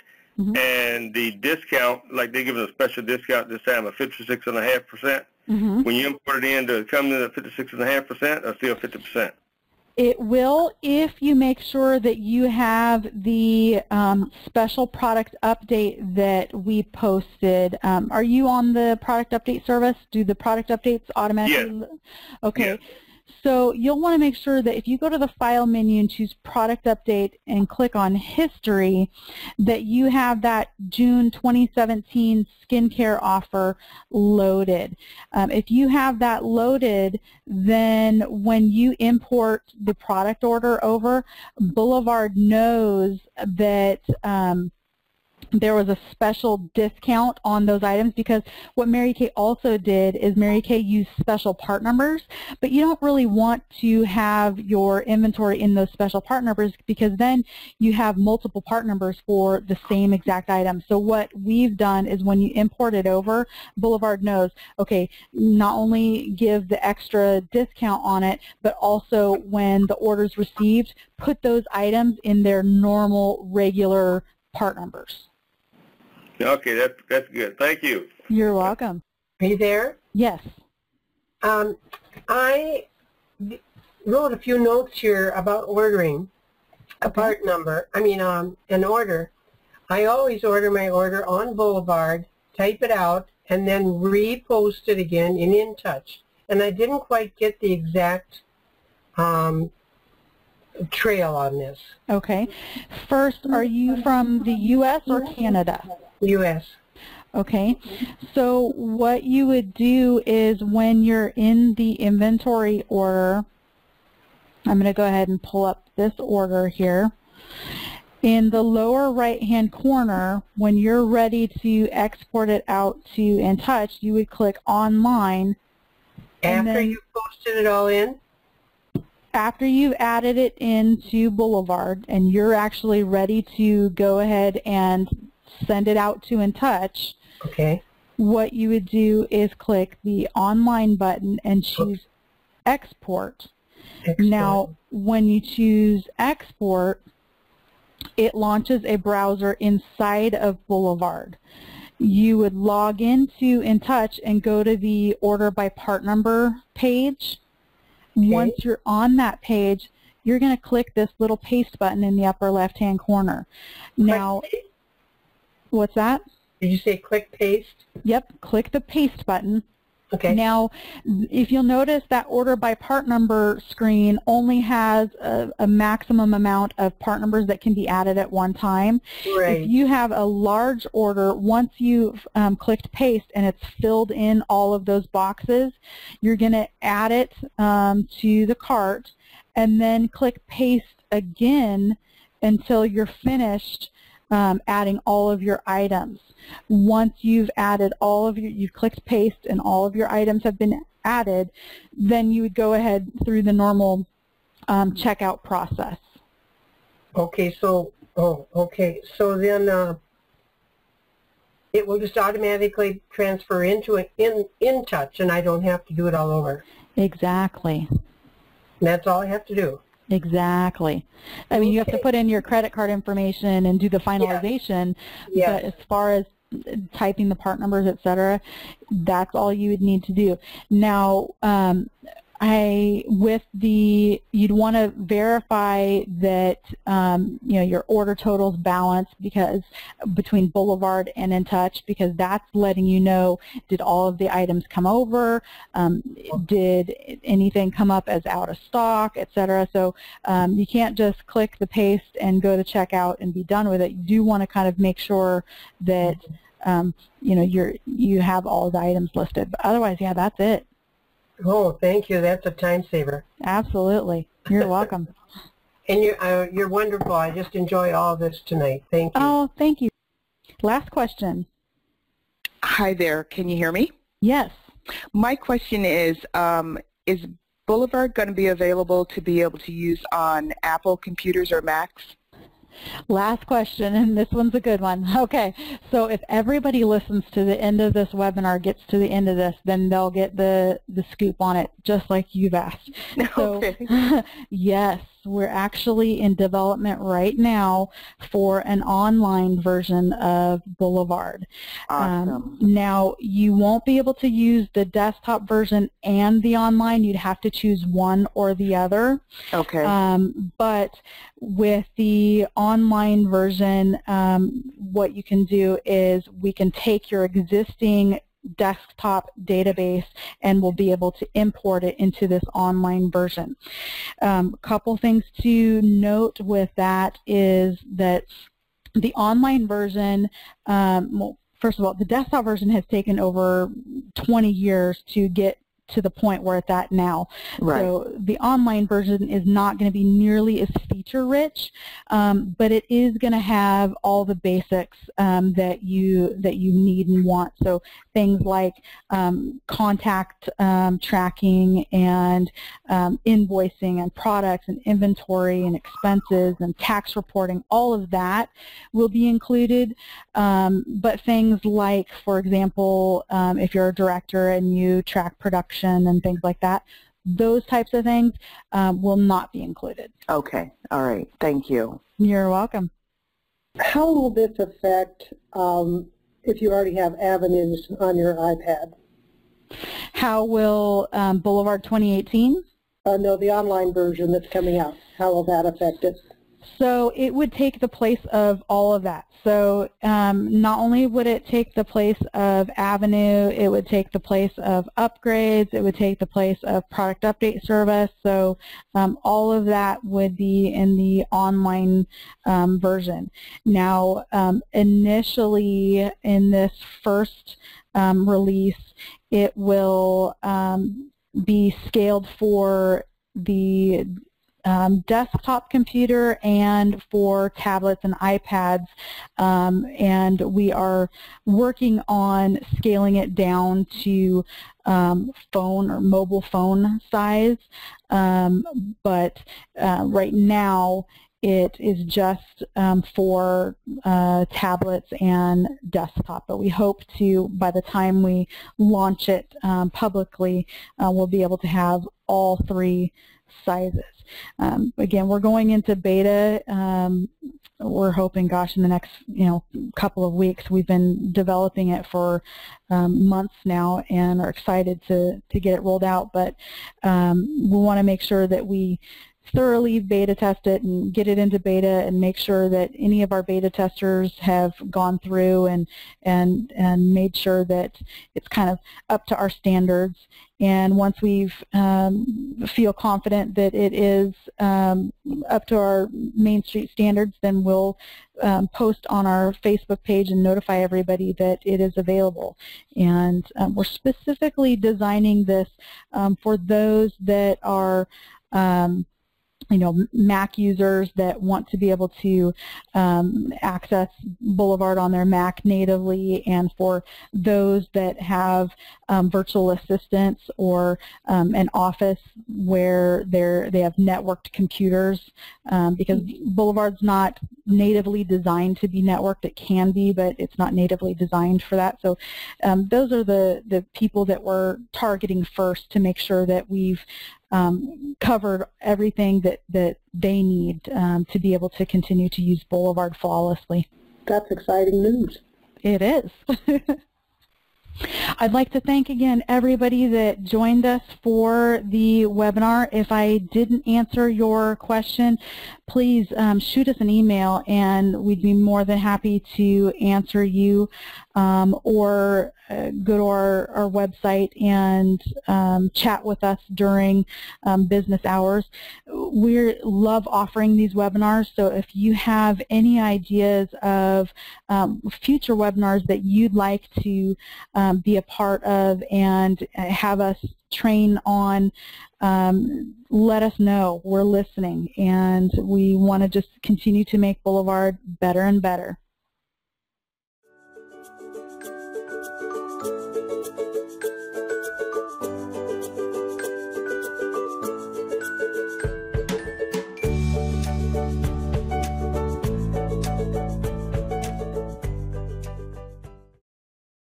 and the discount, like they give us a special discount this time of 56.5%, when you import it in, does it come in at 56.5% or still 50%? It will if you make sure that you have the special product update that we posted. Are you on the product update service? Do the product updates automatically? Yes. Okay. Yes. So you'll want to make sure that if you go to the File menu and choose Product Update and click on History, that you have that June 2017 skincare offer loaded. If you have that loaded, then when you import the product order over, Boulevard knows that there was a special discount on those items, because what Mary Kay also did is Mary Kay used special part numbers, but you don't really want to have your inventory in those special part numbers, because then you have multiple part numbers for the same exact item. So what we've done is when you import it over, Boulevard knows, okay, not only give the extra discount on it, but also when the order's received, put those items in their normal, regular part numbers. Okay, that's good. Thank you. You're welcome. Are you there? Yes. I wrote a few notes here about ordering a part number, an order. I always order my order on Boulevard, type it out, and then repost it again in InTouch. And I didn't quite get the exact trail on this. Okay. First, are you from the U.S. or Canada? U.S. Okay. So what you would do is when you're in the inventory order, I'm going to go ahead and pull up this order here. In the lower right-hand corner, when you're ready to export it out to InTouch, you would click Online. After you've posted it all in? After you've added it into Boulevard and you're actually ready to go ahead and send it out to InTouch, okay, what you would do is click the Online button and choose Export. Now, when you choose Export, it launches a browser inside of Boulevard. You would log into InTouch and go to the Order by Part Number page. Okay. Once you're on that page, you're going to click this little paste button in the upper left-hand corner. Now, what's that? Did you say click paste? Yep, click the paste button. Okay. Now, if you'll notice, that order by part number screen only has a maximum amount of part numbers that can be added at one time. Right. If you have a large order, once you've clicked paste and it's filled in all of those boxes, you're going to add it to the cart and then click paste again until you're finished adding all of your items. Once you've added all of you've clicked paste and all of your items have been added, then you would go ahead through the normal checkout process. Okay, so, so then it will just automatically transfer into an InTouch and I don't have to do it all over. Exactly. And that's all I have to do. Exactly. I mean, you have to put in your credit card information and do the finalization, but as far as typing the part numbers, etc., that's all you would need to do. Now, you'd want to verify that your order totals balance because between Boulevard and InTouch, because that's letting you know, did all of the items come over, did anything come up as out of stock, etc. So you can't just click the paste and go to checkout and be done with it. You do want to kind of make sure that you have all the items listed. But otherwise, yeah, that's it. Oh, thank you. That's a time saver. Absolutely. You're welcome. And you're wonderful. I just enjoy all this tonight. Thank you. Oh, thank you. Last question. Hi there. Can you hear me? Yes. My question is Boulevard going to be available to be able to use on Apple computers or Macs? Last question, and this one's a good one. Okay, so if everybody listens to the end of this webinar, gets to the end of this, then they'll get the scoop on it, just like you've asked. Okay. So, yes, we're actually in development right now for an online version of Boulevard. Awesome. Now, you won't be able to use the desktop version and the online. You'd have to choose one or the other. Okay. But with the online version, what you can do is we can take your existing desktop database and we'll be able to import it into this online version. A couple things to note with that is that the online version, well, first of all, the desktop version has taken over 20 years to get to the point where it's at now. Right. So the online version is not going to be nearly as feature-rich, but it is going to have all the basics that you need and want. So things like contact tracking and invoicing and products and inventory and expenses and tax reporting, all of that will be included. But things like, for example, if you're a director and you track production and things like that, those types of things will not be included. Okay. All right. Thank you. You're welcome. How will this affect if you already have avenues on your iPad? How will Boulevard 2018? No, the online version that's coming out. How will that affect it? So it would take the place of all of that. So not only would it take the place of Avenue, it would take the place of upgrades, it would take the place of product update service. So all of that would be in the online version. Now, initially in this first release, it will be scaled for the desktop computer and for tablets and iPads, and we are working on scaling it down to phone or mobile phone size, but right now it is just for tablets and desktop, but we hope to, by the time we launch it publicly, we'll be able to have all three sizes. Again, we're going into beta. We're hoping, gosh, in the next couple of weeks. We've been developing it for months now and are excited to get it rolled out. But we want to make sure that we thoroughly beta test it and get it into beta and make sure that any of our beta testers have gone through and made sure that it's kind of up to our standards. And once we feel confident that it is up to our Main Street standards, then we'll post on our Facebook page and notify everybody that it is available. And we're specifically designing this for those that are Mac users that want to be able to access Boulevard on their Mac natively, and for those that have virtual assistants or an office where they have networked computers, because Boulevard's not natively designed to be networked. It can be, but it's not natively designed for that. So those are the people that we're targeting first to make sure that we've covered everything that they need to be able to continue to use Boulevard flawlessly. That's exciting news. It is. I'd like to thank again everybody that joined us for the webinar. If I didn't answer your question, please shoot us an email and we'd be more than happy to answer you, or go to our website and chat with us during business hours. We love offering these webinars, so if you have any ideas of future webinars that you'd like to be a part of and have us train on, let us know. We're listening, and we want to just continue to make Boulevard better and better.